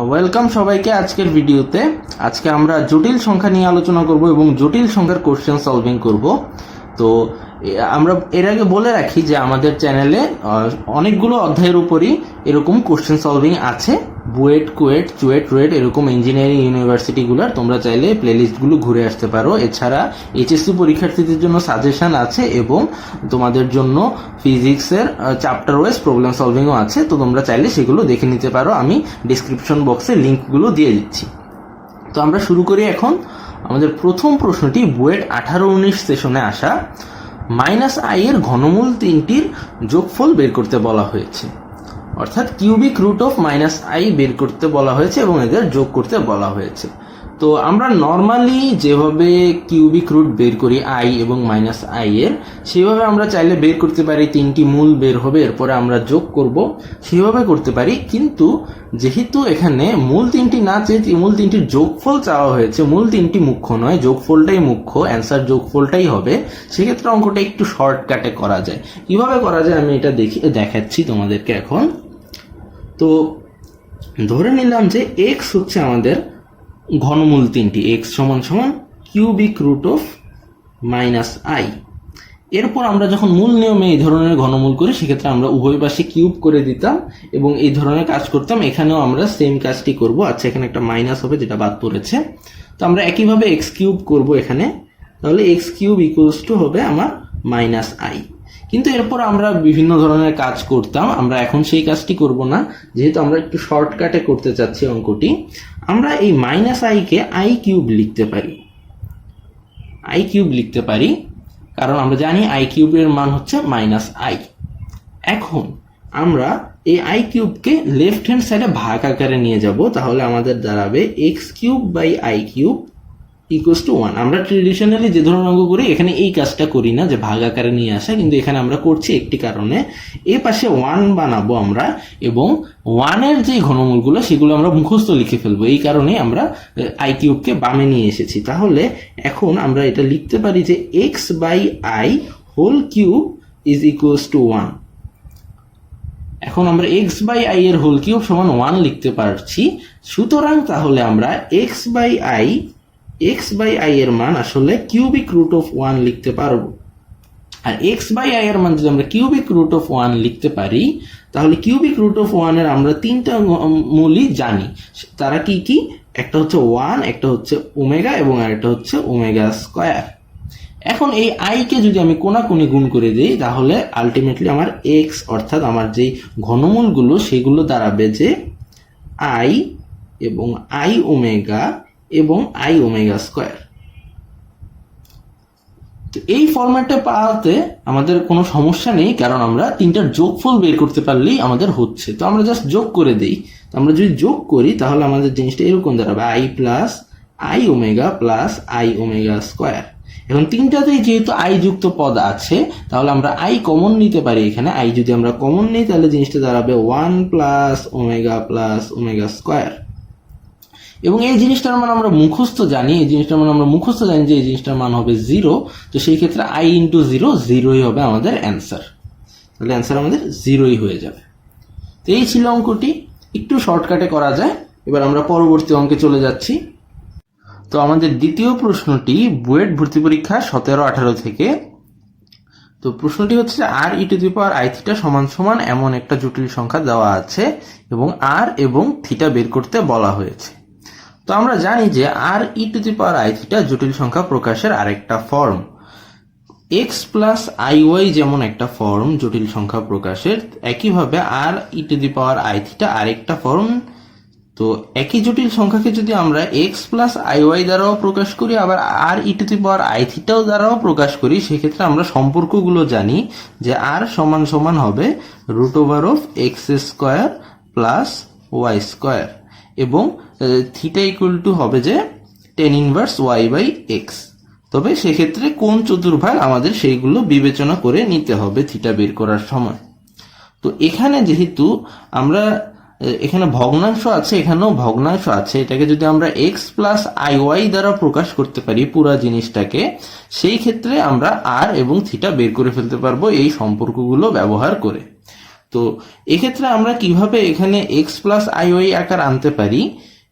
Welcome সবাইকে আজকের ভিডিওতে। আজকে আমরা জটিল সংখ্যা নিয়ে আলোচনা করব এবং জটিল সংখ্যার কোশ্চেন সলভিং করব। তো আমরা এর আগে বলে রাখি যে আমাদের চ্যানেলে অনেকগুলো অধ্যায়ের উপরই এরকম কোশ্চেন সলভিং আছে। বুয়েট, কুয়েট, চুয়েট, রুয়েট এরকম ইঞ্জিনিয়ারিং ইউনিভার্সিটিগুলোর তোমরা চাইলে প্লেলিস্টগুলো ঘুরে আসতে পারো। এছাড়া এইচএসসি পরীক্ষার্থীদের জন্য সাজেশন আছে এবং তোমাদের জন্য ফিজিক্সের চ্যাপ্টার ওয়াইজ প্রবলেম সলভিংও আছে। তো তোমরা চাইলে সেগুলো দেখে নিতে পারো, আমি ডিসক্রিপশন বক্সে লিঙ্কগুলো দিয়ে দিচ্ছি। তো আমরা শুরু করি এখন। আমাদের প্রথম প্রশ্নটি বুয়েট 18-19 সেশনে আসা -i এর ঘনমূল তিনটির যোগফল বের করতে বলা হয়েছে, অর্থাৎ কিউবিক রুট অফ -i বের করতে বলা হয়েছে এবং এদের যোগ করতে বলা হয়েছে। তো আমরা নর্মালি যেভাবে কিউবিক রুট বের করি i এবং -i এর, সেভাবে আমরা চাইলে বের করতে পারি। তিনটি মূল বের হবে, এরপরে আমরা যোগ করব, সেভাবে করতে পারি। কিন্তু যেহেতু এখানে মূল তিনটি না চেয়ে মূল তিনটির যোগফল চাওয়া হয়েছে, মূল তিনটি মুখ্য নয়, যোগফলটাই মুখ্য, অ্যান্সার যোগফলটাই হবে, সেক্ষেত্রে অঙ্কটা একটু শর্টকাটে করা যায়। কিভাবে করা যায় আমি এটা দেখাচ্ছি তোমাদেরকে এখন। তো ধরে নিলাম যে x হচ্ছে আমাদের ঘনমূল তিনটি, x সমান সমান কিউবিক রুট অফ -i। এরপর আমরা যখন মূল নিয়মে এই ধরনের ঘনমূল করি, সেক্ষেত্রে আমরা উভয় পাশে কিউব করে দিতাম এবং এই ধরনের কাজ করতাম। এখানেও আমরা সেম কাজটি করব। আচ্ছা, এখানে একটা মাইনাস হবে যেটা বাদ পড়েছে। তো আমরা একইভাবে এক্স কিউব করব এখানে, তাহলে এক্স কিউব ইকুয়ালস টু হবে আমার -i। কিন্তু এরপর আমরা বিভিন্ন ধরনের কাজ করতাম, আমরা এখন সেই কাজটি করব না, যেহেতু আমরা একটু শর্টকাটে করতে চাচ্ছি অঙ্কটি। আমরা এই -i কে i কিউব লিখতে পারি, কারণ আমরা জানি i কিউবের মান হচ্ছে -i। এখন আমরা এই i কিউবকে লেফট হ্যান্ড সাইডে ভাগ আকারে নিয়ে যাব, তাহলে আমাদের দাঁড়াবে x cube by i cube equals to 1। আমরা ট্রেডিশনালি যে ধরনের অঙ্ক করি এখানে এই কাজটা করি না, যে ভাগ আকারে নিয়ে আসা, কিন্তু এখানে আমরা করছি একটি কারণে। এই পাশে 1 বানাবো আমরা এবং 1 এর যে ঘনমূলগুলো সেগুলো আমরা মুখস্থ লিখে ফেলবো, এই কারণে আমরা i কিউবকে বামে নিয়ে এসেছি। তাহলে এখন আমরা এটা লিখতে পারি যে x by i whole cube is equals to 1। এখন আমরা x বাই i এর হোল কিউব সমান 1 লিখতে পারছি। সুতরাং তাহলে আমরা x বাই i এর মান আসলে কিউবিক রুট অফ 1 লিখতে পারবো। আর x বাই i এর মান যদি আমরা কিউবিক রুট অফ 1 লিখতে পারি, তাহলে কিউবিক রুট অফ 1 এর আমরা তিনটা মূলই জানি। তারা কি কি? একটা হচ্ছে 1, একটা হচ্ছে ওমেগা এবং আরেকটা হচ্ছে ওমেগা স্কয়ার। এখন এই i কে যদি আমি কোনাকুনি গুণ করে দিই, তাহলে আলটিমেটলি আমার x অর্থাৎ আমার যেই ঘনমূলগুলো সেগুলো দাঁড়াবে যে i এবং i ওমেগা এবং i ওমেগা স্কয়ার। তো এই ফরম্যাটে পাওয়াতে আমাদের কোনো সমস্যা নেই, কারণ আমরা তিনটার যোগফল বের করতে পারলেই আমাদের হচ্ছে। তো আমরা জাস্ট যোগ করে দিই। তো আমরা যদি যোগ করি তাহলে আমাদের জিনিসটা এরকম দাঁড়াবে i plus i omega plus i omega square. এখন তিনটাতেই যেহেতু i যুক্ত পদ আছে, তাহলে আমরা i কমন নিতে পারি। এখানে i যদি আমরা কমন নিই তাহলে জিনিসটা দাঁড়াবে 1 প্লাস ওমেগা স্কয়ার। এবং এই জিনিসটার মান আমরা মুখস্থ জানি, যে এই জিনিসটার মান হবে 0। তো সেই ক্ষেত্রে i ইন্টু 0, 0ই হবে আমাদের অ্যান্সার। তাহলে অ্যান্সার আমাদের 0ই হয়ে যাবে। তো এই ছিল অঙ্কটি, একটু শর্টকাটে করা যায়। এবার আমরা পরবর্তী অঙ্কে চলে যাচ্ছি। তো আমাদের দ্বিতীয় প্রশ্নটি বুয়েট ভর্তি পরীক্ষা 17-18 থেকে। তো প্রশ্নটি হচ্ছে r e⁻i θ সমান সমান এমন একটা জটিল সংখ্যা দেওয়া আছে এবং r এবং থিটা বের করতে বলা হয়েছে। তো আমরা জানি যে r e⁻i θ জটিল সংখ্যা প্রকাশের আরেকটা ফর্ম। x প্লাস iy যেমন একটা ফর্ম জটিল সংখ্যা প্রকাশের, একইভাবে r e⁻i θ আরেকটা ফর্ম। তো একই জটিল সংখ্যাকে যদি আমরা x প্লাস iy দ্বারাও প্রকাশ করি, আবার r e⁻i θ দ্বারাও প্রকাশ করি, সেক্ষেত্রে আমরা সম্পর্কগুলো জানি যে r সমান সমান হবে √x square plus y square এবং থিটা ইকুয়াল টু হবে যে tan inverse y by x। তবে সেক্ষেত্রে কোন চতুর্ভাগ আমাদের সেইগুলো বিবেচনা করে নিতে হবে থিটা বের করার সময়। তো এখানে যেহেতু আমরা এখানে ভগ্নাংশ আছে, এখানেও ভগ্নাংশ আছে, এটাকে যদি আমরা x প্লাস iy দ্বারা প্রকাশ করতে পারি পুরো জিনিসটাকে, সেই ক্ষেত্রে আমরা r এবং থিটা বের করে ফেলতে পারবো এই সম্পর্কগুলো ব্যবহার করে। তো এক্ষেত্রে আমরা কিভাবে এখানে এক্স প্লাস আই ওয়াই আকার আনতে পারি,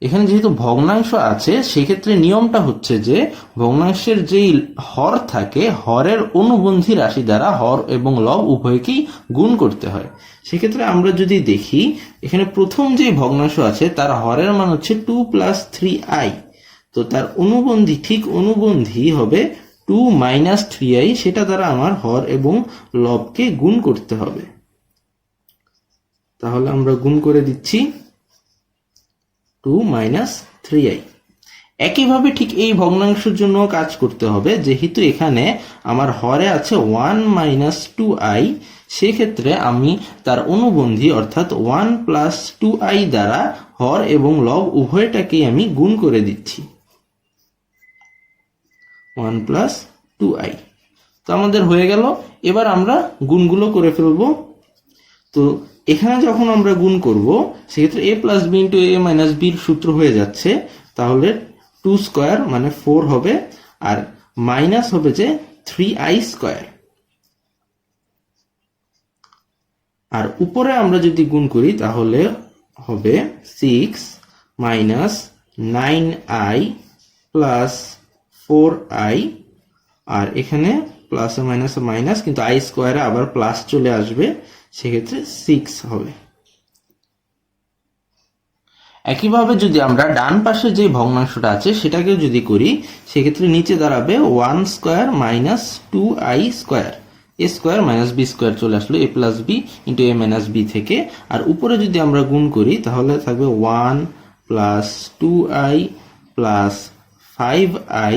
এখানে যেহেতু ভগ্নাংশ আছে সেক্ষেত্রে নিয়মটা হচ্ছে যে ভগ্নাংশের যেই হর থাকে হরের অনুবন্ধী রাশি দ্বারা হর এবং লব উভয়কেই গুণ করতে হয়। সেক্ষেত্রে আমরা যদি দেখি এখানে প্রথম যে ভগ্নাংশ আছে তার হরের মান হচ্ছে 2 প্লাস 3i, তো তার অনুবন্ধী হবে 2 মাইনাস 3i, সেটা দ্বারা আমার হর এবং লবকে গুণ করতে হবে। তাহলে আমরা গুণ করে দিচ্ছি 2 মাইনাস 3i। একইভাবে ঠিক এই ভগ্নাংশের জন্য কাজ করতে হবে, যেহেতু এখানে আমার হরে আছে 1 মাইনাস 2i, সেক্ষেত্রে আমি তার অনুবন্ধী অর্থাৎ 1 প্লাস 2i দ্বারা হর এবং লব উভয়টাকেই আমি গুণ করে দিচ্ছি 1 প্লাস 2i। তো আমাদের হয়ে গেল। এবার আমরা গুণগুলো করে ফেলবো। তো এখানে যখন আমরা গুণ করব সেক্ষেত্রে a plus B into a minus বির সূত্র হয়ে যাচ্ছে, তাহলে 2 স্কোয়ার মানে 4 হবে, আর মাইনাস হবে যে 3i স্কোয়ার। আর উপরে আমরা যদি গুণ করি তাহলে হবে 6 মাইনাস 9i প্লাস 4i, আর এখানে প্লাস মাইনাস মাইনাস, কিন্তু আই স্কোয়ারে আবার প্লাস চলে আসবে, সেক্ষেত্রে 6 হবে। একইভাবে যদি আমরা ডান পাশে যে ভগ্নাংশটা আছে সেটাকেও যদি করি সেক্ষেত্রে নিচে দাঁড়াবে 1 স্কোয়ার মাইনাস 2i স্কোয়ার, এ স্কোয়ার মাইনাস বি স্কোয়ার চলে আসলো এ প্লাস বি ইন্টু এ মাইনাস বি থেকে। আর উপরে যদি আমরা গুণ করি তাহলে থাকবে 1 প্লাস 2i প্লাস 5i,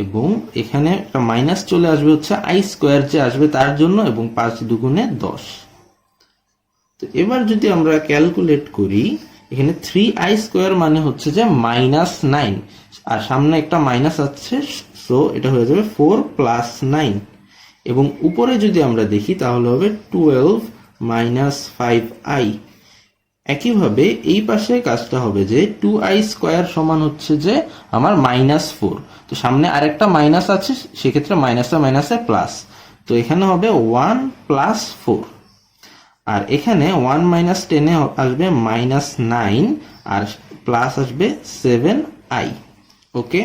এবং এখানে একটা মাইনাস চলে আসবে হচ্ছে আই স্কোয়ার যে আসবে তার জন্য, এবং 5 দুগুণে 10। তো এবার যদি আমরা ক্যালকুলেট করি এখানে 3i স্কোয়ার মানে হচ্ছে যে মাইনাস 9, আর সামনে একটা মাইনাস আছে, সো এটা হয়ে যাবে 4 প্লাস 9, এবং উপরে যদি আমরা দেখি তাহলে হবে 12 মাইনাস 5i। একইভাবে এই পাশে কাজটা হবে যে 2i স্কোয়ার সমান হচ্ছে যে আমার মাইনাস 4, তো সামনে আরেকটা মাইনাস আছে সেক্ষেত্রে মাইনাসে মাইনাসে প্লাস, তো এখানে হবে 1 প্লাস 4, আর এখানে 1 মাইনাস 10 আসবে মাইনাস 9, আর প্লাস আসবে 7i। ওকে,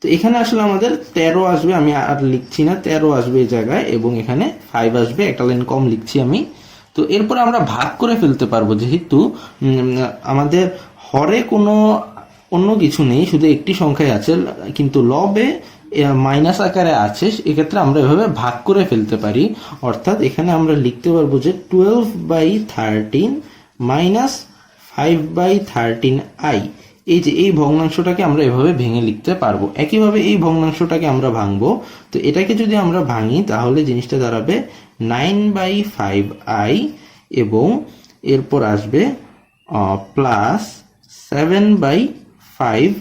তো এখানে আসলে আমাদের 13 আসবে, আমি আর লিখছি না, 13 আসবে এই জায়গায়, এবং এখানে 5 আসবে, একটা লাইন কম লিখছি আমি। তো এরপর আমরা ভাগ করে ফেলতে পারবো, যেহেতু আমাদের হরে কোনো অন্য কিছু নেই, শুধু একটি সংখ্যাই আছে, কিন্তু লবে মাইনাস আকারে আছে, এক্ষেত্রে আমরা এভাবে ভাগ করে ফেলতে পারি। অর্থাৎ এখানে আমরা লিখতে পারবো যে 12/13 মাইনাস 5/13i, এই যে এই ভগ্নাংশটাকে আমরা এভাবে ভেঙে লিখতে পারবো। একইভাবে এই ভগ্নাংশটাকে আমরা ভাঙবো, তো এটাকে যদি আমরা ভাঙি তাহলে জিনিসটা দাঁড়াবে 9/5i, এবং এরপর আসবে প্লাস 7/5,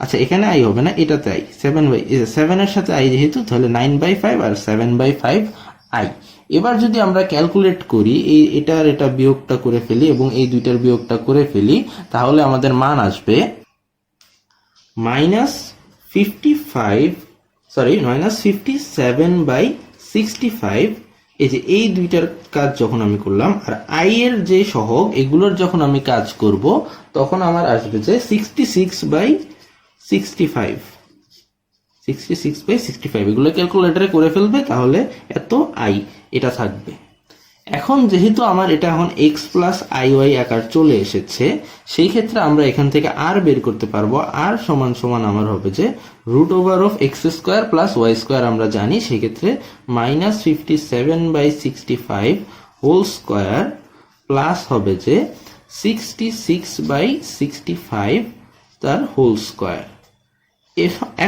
আচ্ছা এখানে আই হবে না, এটাতে আই, 7 এর সাথে আই যেহেতু, তাহলে 9/5 আর 7/5i। এবার যদি আমরা ক্যালকুলেট করি এটা বিয়োগটা করে ফেলি এবং এই দুইটার বিয়োগটা করে ফেলি, তাহলে আমাদের মান আসবে মাইনাস 57/65। এই যে এই দুইটার কাজ যখন আমি করলাম, আর আই এর যে সহগ এগুলোর যখন আমি কাজ করব তখন আমার আসবে যে 66/65, এগুলো ক্যালকুলেটরে করে ফেলবে, তাহলে এত আই এটা থাকবে। এখন যেহেতু আমার এটা এখন এক্স প্লাস আই ওয়াই আকার চলে এসেছে, সেই ক্ষেত্রে আমরা এখান থেকে আর বের করতে পারবো, আর সমান সমান আমার হবে যে √(x² প্লাস y²) আমরা জানি, সেই ক্ষেত্রে মাইনাস 57/65 হোল স্কোয়ার প্লাস হবে যে 66/65 তার হোল স্কোয়ার।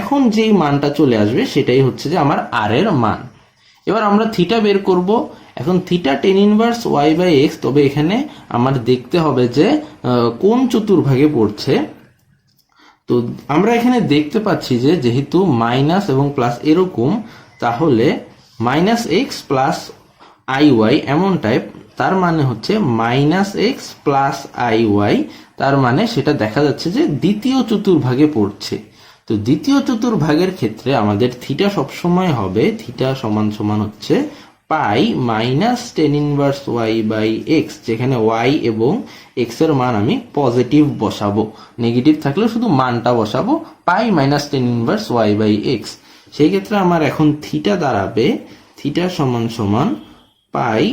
এখন যেই মানটা চলে আসবে সেটাই হচ্ছে যে আমার আর এর মান। এবার আমরা থিটা বের করব। এখন থিটা tan ইনভার্স y/x, তবে এখানে আমার দেখতে হবে যে কোন চতুর্ভাগে পড়ছে। তো আমরা এখানে দেখতে পাচ্ছি যে যেহেতু মাইনাস এবং প্লাস এরকম, তাহলে minus x plus i y এমন টাইপ, তার মানে হচ্ছে minus x plus i y, তার মানে সেটা দেখা যাচ্ছে যে দ্বিতীয় চতুর্ভাগে পড়ছে। তো দ্বিতীয় চতুর্ভাগের ক্ষেত্রে আমাদের থিটা সবসময় হবে থিটা সমান সমান হচ্ছে pi minus ten inverse y by x, যেখানে ওয়াই এবং এক্স এর মান আমি পজিটিভ বসাবো, নেগেটিভ থাকলে শুধু মানটা বসাবো, pi minus ten inverse y by x. সেই ক্ষেত্রে আমার এখন থিটা দাঁড়াবে থিটা সমান সমান পাই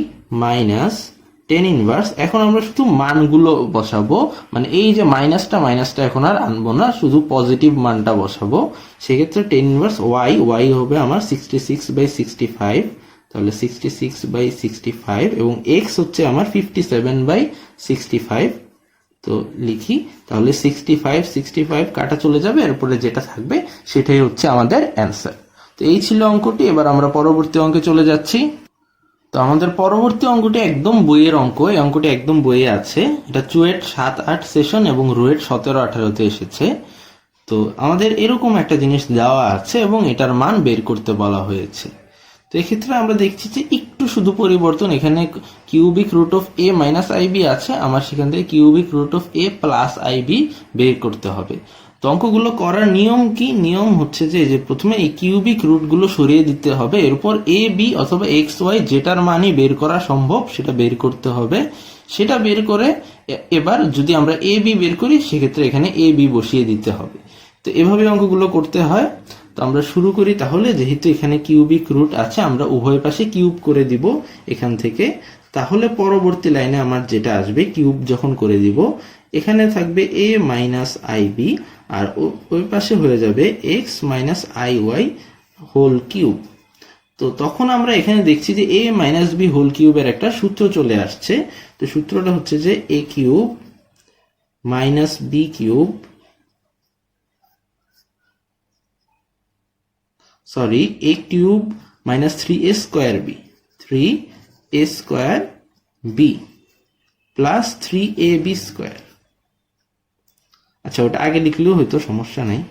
মাইনাস টেন ইনভার্স। এখন আমরা শুধু মানগুলো বসাবো, মানে এই যে মাইনাসটা এখন আর আনবো না, শুধু পজিটিভ মানটা বসাবো। সেক্ষেত্রে টেন ইনভার্স ওয়াই হবে আমার 66/65, তাহলে 66/65, এবং এক্স হচ্ছে আমার 57/65। তো লিখি, তাহলে 65 কাটা চলে যাবে, এরপরে যেটা থাকবে সেটাই হচ্ছে আমাদের অ্যান্সার। তো এই ছিল অঙ্কটি। এবার আমরা পরবর্তী অঙ্কে চলে যাচ্ছি। তো আমাদের পরবর্তী অঙ্কটি একদম বইয়ের অঙ্ক, এই অঙ্কটি একদম বইয়ে আছে। এটা চুয়েট 7-8 সেশন এবং রুয়েট 17-18-তে এসেছে। তো আমাদের এরকম একটা জিনিস দেওয়া আছে এবং এটার মান বের করতে বলা হয়েছে। তো এক্ষেত্রে আমরা দেখছি যে একটু শুধু পরিবর্তন, এখানে cubic root of a minus i b আছে, আমার সেখান থেকে cubic root of a plus i b বের করতে হবে। তো অঙ্কগুলো করার নিয়ম কি? নিয়ম হচ্ছে যে প্রথমে এই কিউবিক রুটগুলো সরিয়ে দিতে হবে, এরপর এ বি অথবা এক্স ওয়াই যেটার মানই বের করা সম্ভব সেটা বের করতে হবে। সেটা বের করে এবার যদি আমরা এ বি বের করি সেক্ষেত্রে এখানে এ বি বসিয়ে দিতে হবে। তো এভাবে অঙ্কগুলো করতে হয়। তো আমরা শুরু করি তাহলে। যেহেতু এখানে কিউবিক রুট আছে, আমরা উভয় পাশে কিউব করে দিব এখান থেকে। তাহলে পরবর্তী লাইনে আমার যেটা আসবে, কিউব যখন করে দিব, এখানে থাকবে এ মাইনাস আই বি, আর ওই পাশে হয়ে যাবে x minus i y whole cube. তো তখন আমরা এখানে দেখছি যে এ মাইনাস বি হোল কিউবের একটা সূত্র চলে আসছে। তো সূত্রটা হচ্ছে যে a cube minus b cube, sorry, a cube minus 3a square b, 3a square b plus 3ab square. আচ্ছা, ওটা আগে লিখলেও হয়তো, সমস্যা নেই,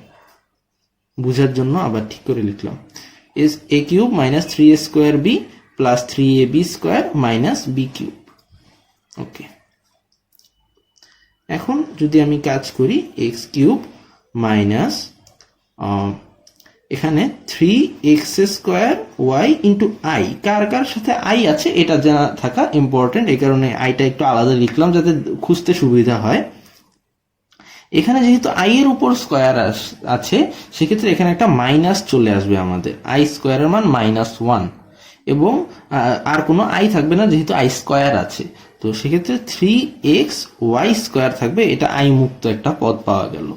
বুঝার জন্য আবার ঠিক করে লিখলাম। Is a cube minus 3a square b plus 3ab square minus b cube. Okay, এখন যদি আমি কাজ করি, এক্স কিউব মাইনাস এখানে 3x square y into i, কার কার সাথে আই আছে এটা জানা থাকা ইম্পর্টেন্ট, এই কারণে আইটা একটু আলাদা লিখলাম যাতে খুঁজতে সুবিধা হয়। এখানে যেহেতু আই এর উপর স্কোয়ার আছে, সেক্ষেত্রে এখানে একটা মাইনাস চলে আসবে আমাদের, আই স্কোয়ারের মান -1, এবং আর কোনো আই থাকবে না যেহেতু আই স্কোয়ার আছে। তো সেক্ষেত্রে 3x ওয়াই স্কোয়ার থাকবে, এটা আই মুক্ত একটা পদ পাওয়া গেল।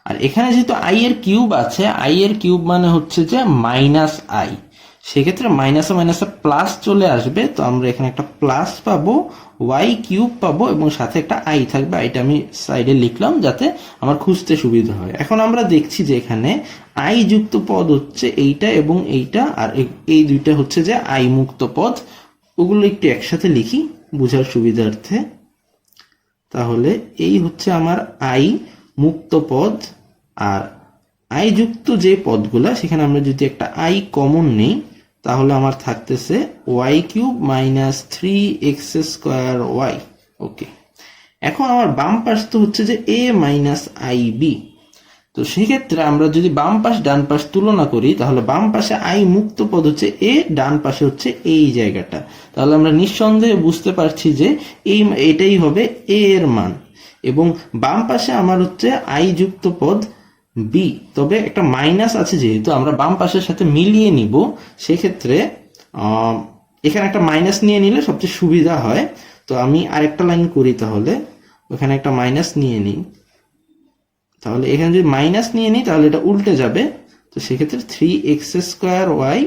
আর এখানে যেহেতু আই এর কিউব আছে, আই এর কিউব মানে হচ্ছে যে মাইনাস আই, সেক্ষেত্রে মাইনাসে মাইনাসে প্লাস চলে আসবে। তো আমরা এখানে একটা প্লাস পাবো, ওয়াই কিউব পাবো, এবং সাথে একটা আই থাকবে। আইটা আমি সাইডে লিখলাম যাতে আমার খুঁজতে সুবিধা হয়। এখন আমরা দেখছি যে এখানে আই যুক্ত পদ হচ্ছে এইটা এবং এইটা, আর এই দুইটা হচ্ছে যে আই মুক্ত পদ। ওগুলো একটু একসাথে লিখি বুঝার সুবিধার্থে। তাহলে এই হচ্ছে আমার আই মুক্ত পদ, আর আই যুক্ত যে পদগুলা, সেখানে আমরা যদি একটা আই কমন নেই তাহলে আমার থাকতেছে y cube minus 3x square y. Okay, এখন আমার বাম পাশ তো হচ্ছে যে এ মাইনাস আই বি। তো সেক্ষেত্রে আমরা যদি বাম পাশ ডান পাশ তুলনা করি, তাহলে বাম পাশে আই মুক্ত পদ হচ্ছে এ, ডান পাশে হচ্ছে এই জায়গাটা। তাহলে আমরা নিঃসন্দেহে বুঝতে পারছি যে এটাই হবে এ এর মান, এবং বাম পাশে আমার হচ্ছে আই যুক্ত পদ বি। তবে একটা মাইনাস আছে, যেহেতু আমরা বাম পাশের সাথে মিলিয়ে নিব, সেক্ষেত্রে এখানে একটা মাইনাস নিয়ে নিলে সবচেয়ে সুবিধা হয়। তো আমি আরেকটা লাইন করি, তাহলে ওখানে একটা মাইনাস নিয়ে নিই। তাহলে এখানে যদি মাইনাস নিয়ে নিই তাহলে এটা উল্টে যাবে। তো সেক্ষেত্রে 3x square y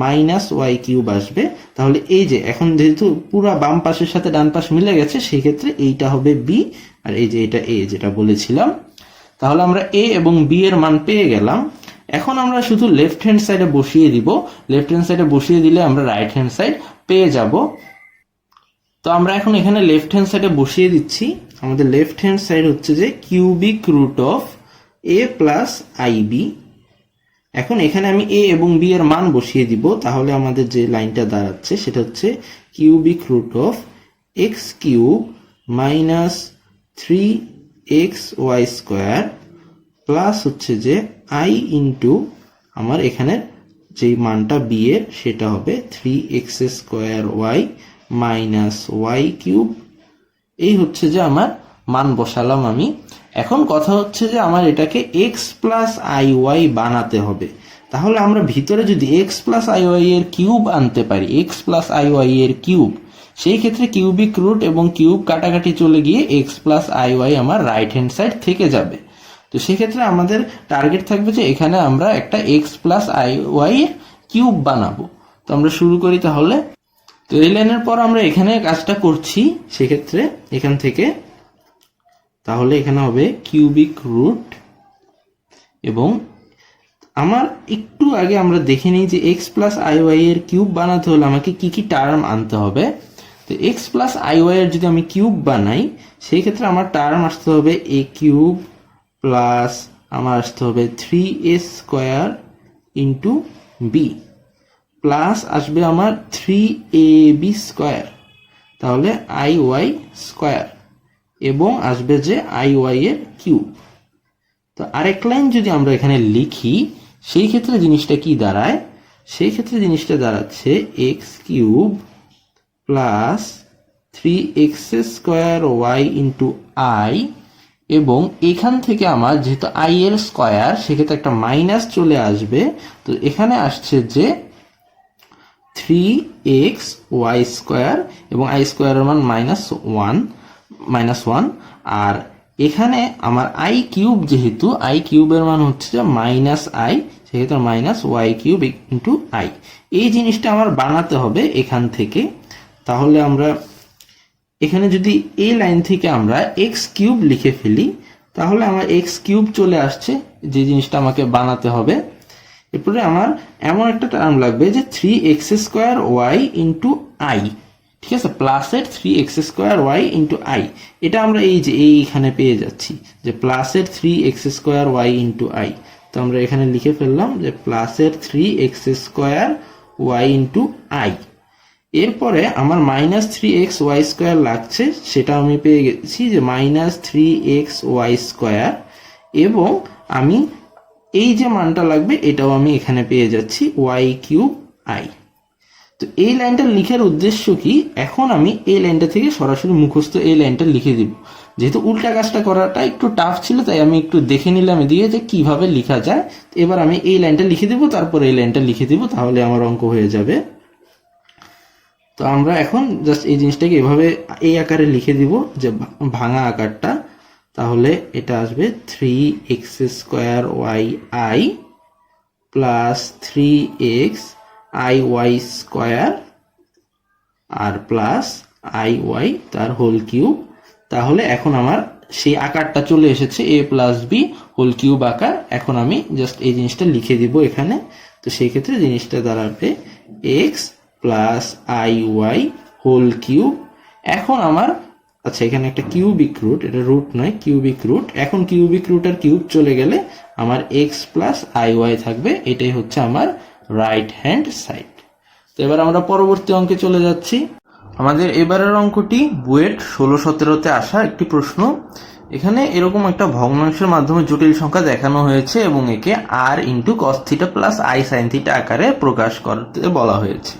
minus y cube আসবে। তাহলে এই যে এখন যেহেতু পুরো বাম পাশের সাথে ডান পাশ মিলে গেছে, সেক্ষেত্রে এইটা হবে বি, আর এই যে এটা এ যেটা বলেছিলাম। তাহলে আমরা এ এবং বি এর মান পেয়ে গেলাম। এখন আমরা শুধু লেফট হ্যান্ড সাইডে বসিয়ে দিব। লেফট হ্যান্ড সাইডে বসিয়ে দিলে আমরা রাইট হ্যান্ড সাইড পেয়ে যাব। তো আমরা এখন এখানে লেফট হ্যান্ড সাইডে বসিয়ে দিচ্ছি। আমাদের লেফট হ্যান্ড সাইড হচ্ছে যে cubic root of a plus i b. এখন এখানে আমি এ এবং বি এর মান বসিয়ে দিব। তাহলে আমাদের যে লাইনটা দাঁড়াচ্ছে সেটা হচ্ছে cubic root of x cube minus 3x y square plus হচ্ছে যে আই ইন্টু আমার এখানে যেই মানটা বি এর সেটা হবে 3x² মাইনাস ওয়াই কিউব। এই হচ্ছে যে আমার মান বসালাম আমি। এখন কথা হচ্ছে যে আমার এটাকে এক্স প্লাস আই ওয়াই বানাতে হবে। তাহলে আমরা ভিতরে যদি এক্স প্লাস আই ওয়াই এর কিউব আনতে পারি, এক্স প্লাস আই ওয়াই এর কিউব, সেই ক্ষেত্রে কিউবিক রুট এবং কিউব কাটাকাটি চলে গিয়ে এক্স প্লাস আই ওয়াই আমার রাইট হ্যান্ড সাইড থেকে যাবে। তো সেক্ষেত্রে আমাদের টার্গেট থাকবে যে এখানে আমরা একটা এক্স প্লাস আই ওয়াই এর কিউব বানাবো। তো আমরা শুরু করি তাহলে। তো এই লাইনের পর আমরা এখানে কাজটা করছি, সেক্ষেত্রে এখান থেকে তাহলে এখানে হবে কিউবিক রুট, এবং আমার একটু আগে আমরা দেখে নিই যে এক্স প্লাস আই ওয়াই এর কিউব বানাতে হলে আমাকে কি কি টার্ম আনতে হবে। তো এক্স প্লাস আই ওয়াই এর যদি আমি কিউব বানাই, সেই ক্ষেত্রে আমার টার্ম আসতে হবে এ কিউব প্লাস আমার আসতে হবে 3a² ইন্টু বি, প্লাস আসবে আমার 3ab², তাহলে আই ওয়াই স্কোয়ার, এবং আসবে যে আই ওয়াই এর কিউব। তো আরেক লাইন যদি আমরা এখানে লিখি, সেই ক্ষেত্রে জিনিসটা কি দাঁড়ায়? সেই ক্ষেত্রে জিনিসটা দাঁড়াচ্ছে x cube plus 3x² into I, এবং এখান থেকে আমার যেহেতু আই এর স্কোয়ার, সেক্ষেত্রে একটা মাইনাস চলে আসবে। তো এখানে আসছে যে 3xy², এবং আই স্কোয়ারের মান -1, আর এখানে আমার আই কিউব, যেহেতু আই কিউবের মান হচ্ছে যে -i, সেক্ষেত্রে -y³ ইন্টু আই। এই জিনিসটা আমার বানাতে হবে এখান থেকে। তাহলে আমরা এখানে যদি এই লাইন থেকে আমরা x³ লিখে ফেলি, তাহলে আমার x³ চলে আসছে, যে জিনিসটা আমাকে বানাতে হবে। এরপরে আমার এমন একটা টার্ম লাগবে যে 3x² ইন্টু আই, ঠিক আছে, প্লাসের 3x² ইন্টু আই। এটা আমরা এই যে এইখানে পেয়ে যাচ্ছি যে প্লাসের 3x² ইন্টু আই। তো আমরা এখানে লিখে ফেললাম যে প্লাসের 3x² ইন্টু আই। এরপরে আমার -3xy² লাগছে, সেটা আমি পেয়ে গেছি যে -3xy², এবং আমি এই যে মানটা লাগবে এটাও আমি এখানে পেয়ে যাচ্ছি y³i। তো এই লাইনটা লিখার উদ্দেশ্য কি? এখন আমি এই লাইনটা থেকে সরাসরি মুখস্থ এই লাইনটা লিখে দিব। যেহেতু উল্টা কাজটা করাটা একটু টাফ ছিল, তাই আমি একটু দেখে নিলাম এদিকে যে কিভাবে লেখা যায়। এবার আমি এই লাইনটা লিখে দিব, তারপর এই লাইনটা লিখে দিব, তাহলে আমার অঙ্ক হয়ে যাবে। তো আমরা এখন জাস্ট এই জিনিসটাকে এভাবে এই আকারে লিখে দিব, যে ভাঙা আকারটা। তাহলে এটা আসবে 3x² প্লাস 3xiy² আর প্লাস iy তার হোল কিউব। তাহলে এখন আমার সেই আকারটা চলে এসেছে a plus b whole cube আকার। এখন আমি জাস্ট এই জিনিসটা লিখে দিব এখানে। তো সেই ক্ষেত্রে জিনিসটা দাঁড়াবে x plus iy whole cube. এখন আমার আচ্ছা, এখানে একটা কিউবিক রুট, এটা রুট নয়, কিউবিক রুট। এখন কিউবিক রুট আর কিউব চলে গেলে আমার এক্স প্লাস আই ওয়াই থাকবে। এটাই হচ্ছে আমার রাইট হ্যান্ড সাইড। তো এবার আমরা পরবর্তী অঙ্কে চলে যাচ্ছি। আমাদের এবারের অঙ্কটি বুয়েট 16-17-তে আসা একটি প্রশ্ন। এখানে এরকম একটা ভগ্নাংশের মাধ্যমে জটিল সংখ্যা দেখানো হয়েছে এবং একে r into cos θ plus i sin θ আকারে প্রকাশ করতে বলা হয়েছে।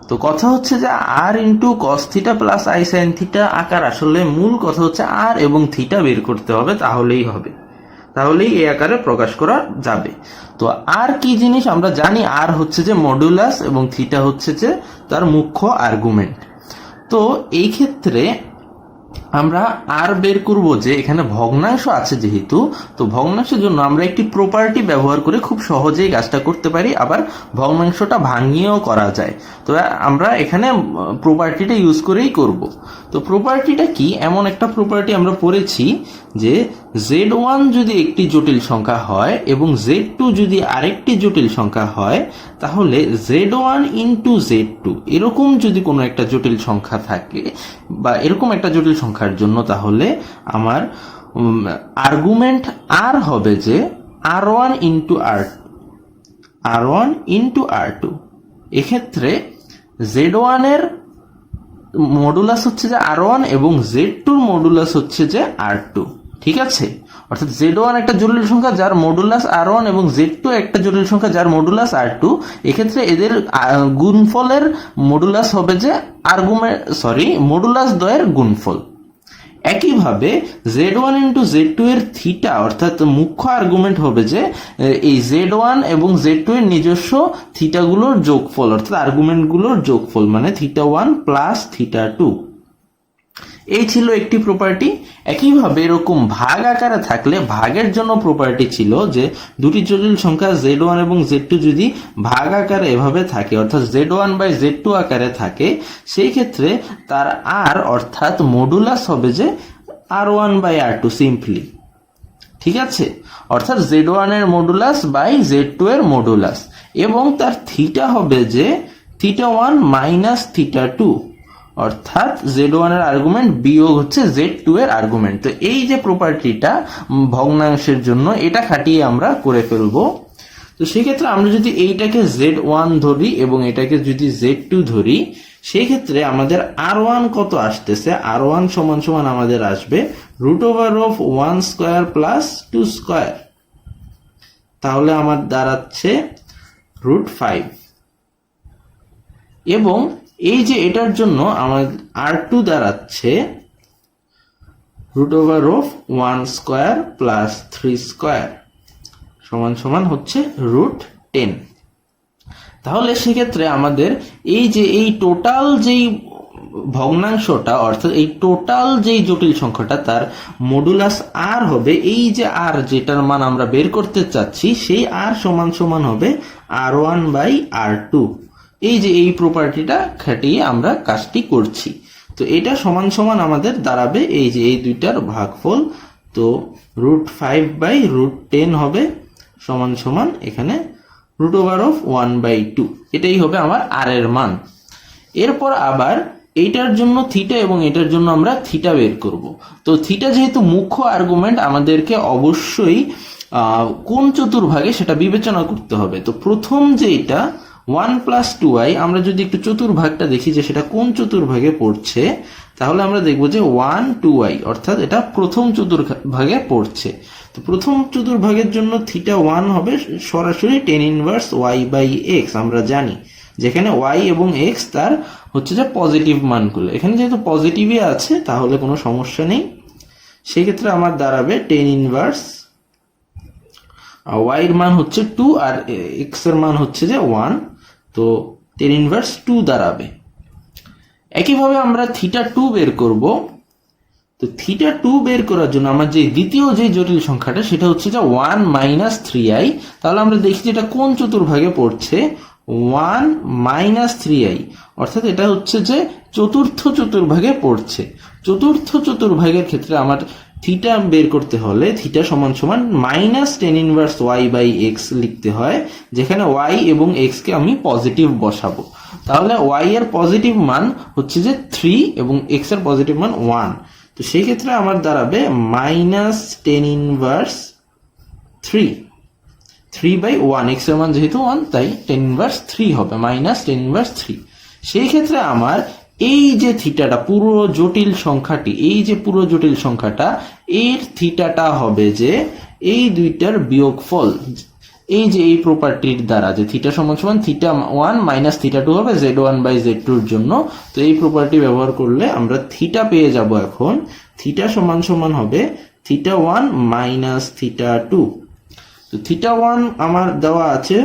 তো কথা হচ্ছে যে r into cos θ plus i sin θ আকার, আসলে মূল কথা হচ্ছে r এবং θ বের করতে হবে, তাহলেই এই আকারে প্রকাশ করা যাবে। তো r কি জিনিস আমরা জানি, r হচ্ছে যে মডুলাস এবং θ হচ্ছে যে তার মুখ্য আর্গুমেন্ট। তো এই ক্ষেত্রে আমরা আর বের করব যে এখানে ভগ্নাংশ আছে যেহেতু, তো ভগ্নাংশের জন্য আমরা একটি প্রপার্টি ব্যবহার করে খুব সহজেই কাজটা করতে পারি, আবার ভগ্নাংশটা ভাঙিয়েও করা যায়। তো আমরা এখানে প্রপার্টিটা ইউজ করেই করব। তো প্রপার্টিটা কি? এমন একটা প্রপার্টি আমরা পড়েছি যে z1 যদি একটি জটিল সংখ্যা হয় এবং z2 যদি আরেকটি জটিল সংখ্যা হয়, তাহলে z1 ইন্টু z2 এরকম যদি কোনো একটা জটিল সংখ্যা থাকে বা এরকম একটা জটিল সংখ্যার জন্য, তাহলে আমার আর্গুমেন্ট আর হবে যে r1 ইন্টু r2। এক্ষেত্রে z1 এর মডুলাস হচ্ছে যে r1 এবং z2 এর মডুলাস হচ্ছে যে r2। ঠিক আছে, অর্থাৎ Z1 একটা জটিল সংখ্যা যার মডুলাস R1 এবং Z2 একটা জটিল সংখ্যা যার মডুলাস R2। এক্ষেত্রে এদের গুণফলের মডুলাস হবে যে মডুলাস দ্বয়ের গুণফল। একইভাবে Z1 ইন্টু Z2 এর থিটা অর্থাৎ মুখ্য আর্গুমেন্ট হবে যে এই Z1 এবং Z2 এর নিজস্ব থিটাগুলোর যোগফল অর্থাৎ আর্গুমেন্টগুলোর যোগফল, মানে θ1 প্লাস θ2। এই ছিল একটি প্রপার্টি। একইভাবে এরকম ভাগ আকারে থাকলে ভাগের জন্য প্রপার্টি ছিল যে দুটি জটিল সংখ্যা Z1 এবং Z2 যদি ভাগ আকারে এভাবে থাকে অর্থাৎ Z1 বাই Z2 আকারে থাকে, সেই ক্ষেত্রে তার আর অর্থাৎ মডুলাস হবে যে R1 বাই R2 সিম্পলি। ঠিক আছে, অর্থাৎ Z1 এর মডুলাস বাই Z2 এর মডুলাস, এবং তার থিটা হবে যে θ1 মাইনাস θ2 অর্থাৎ Z1 এর আর্গুমেন্ট বিয়োগ হচ্ছে Z2 এর আর্গুমেন্ট। তো এই যে প্রপার্টিটা ভগ্নাংশের জন্য, এটা খাটিয়ে আমরা করে ফেলবো। তো সেক্ষেত্রে আমরা যদি এইটাকে Z1 ধরি এবং এটাকে যদি Z2 ধরি, সেই ক্ষেত্রে আমাদের R1 কত আসতেছে, R1 সমান সমান আমাদের আসবে √1 স্কয়ার প্লাস 2 স্কয়ার। তাহলে আমার দাঁড়াচ্ছে √5, এবং এই যে এটার জন্য আমার R2 দাঁড়াচ্ছে √1 স্কয়ার প্লাস 3 স্কয়ার সমান সমান হচ্ছে √10। তাহলে সেক্ষেত্রে আমাদের এই যে এই টোটাল যেই ভগ্নাংশটা অর্থাৎ এই টোটাল যেই জটিল সংখ্যাটা তার মডুলাস আর হবে, এই যে আর যেটার মান আমরা বের করতে চাচ্ছি সেই আর সমান সমান হবে R1 বাই R2। এই যে এই প্রপার্টিটা খাটিয়ে আমরা কাজটি করছি। তো এটা সমান সমান আমাদের দাঁড়াবে এই যে এই দুইটার ভাগফল, তো √5 বাই √10 হবে সমান সমান এখানে √1/2। এটাই হবে আমার আর এর মান। এরপর আবার এইটার জন্য থিটা এবং এটার জন্য আমরা থিটা বের করব। তো থিটা যেহেতু মুখ্য আর্গুমেন্ট, আমাদেরকে অবশ্যই কোন চতুর্ভাগে সেটা বিবেচনা করতে হবে। তো প্রথম যে এটা 1 প্লাস 2i, আমরা যদি একটু চতুর্ভাগটা দেখি যে সেটা কোন চতুর্ভাগে পড়ছে, তাহলে আমরা দেখবো যে 1 2i অর্থাৎ এটা প্রথম চতুর্ভাগে পড়ছে। তো প্রথম চতুর্ভাগের জন্য θ1 হবে সরাসরি tan inverse y by x। আমরা জানি যেখানে y এবং x তার হচ্ছে যে পজিটিভ মানগুলো, এখানে যেহেতু পজিটিভই আছে তাহলে কোনো সমস্যা নেই। সেক্ষেত্রে আমার দাঁড়াবে tan ইনভার্স y এর মান হচ্ছে 2 আর x এর মান হচ্ছে যে 1, তো tan ইনভার্স 2 দাঁড়াবে। একইভাবে আমরা θ2 বের করব। তো θ2 বের করার জন্য আমার যে দ্বিতীয় যে জটিল সংখ্যাটা সেটা হচ্ছে যে 1 মাইনাস 3i। তাহলে আমরা দেখি যে এটা কোন চতুর্ভাগে পড়ছে, 1 মাইনাস 3i অর্থাৎ এটা হচ্ছে যে চতুর্থ চতুর্ভাগে পড়ছে। চতুর্থ চতুর্ভাগের ক্ষেত্রে আমার থিটা বের করতে হলে থিটা সমান সমান minus tan inverse y by x লিখতে হয়, যেখানে y এবং x কে আমি পজিটিভ বসাবো। তাহলে y এর পজিটিভ মান হচ্ছে যে 3 এবং x এর পজিটিভ মান 1। তো সেই ক্ষেত্রে আমার দাঁড়াবে মাইনাস tan ইনভার্স 3/1, x এর মান যেহেতু 1 তাই tan ইনভার্স 3 হবে মাইনাস tan ইনভার্স 3। সেই ক্ষেত্রে আমার এই যে থিটাটা পুরো জটিল সংখ্যাটি, এই যে পুরো জটিল সংখ্যাটা এর থিটাটা হবে যে এই দুইটার বিয়োগফল। এই যে এই প্রপার্টির দ্বারা যে থিটা সমান সমান θ1 মাইনাস θ2 হবে Z1 বাই Z2 এর জন্য। তো এই প্রপার্টি ব্যবহার করলে আমরা থিটা পেয়ে যাব। এখন থিটা সমান সমান হবে θ1 মাইনাস θ2। তো θ1 আমার দেওয়া আছে,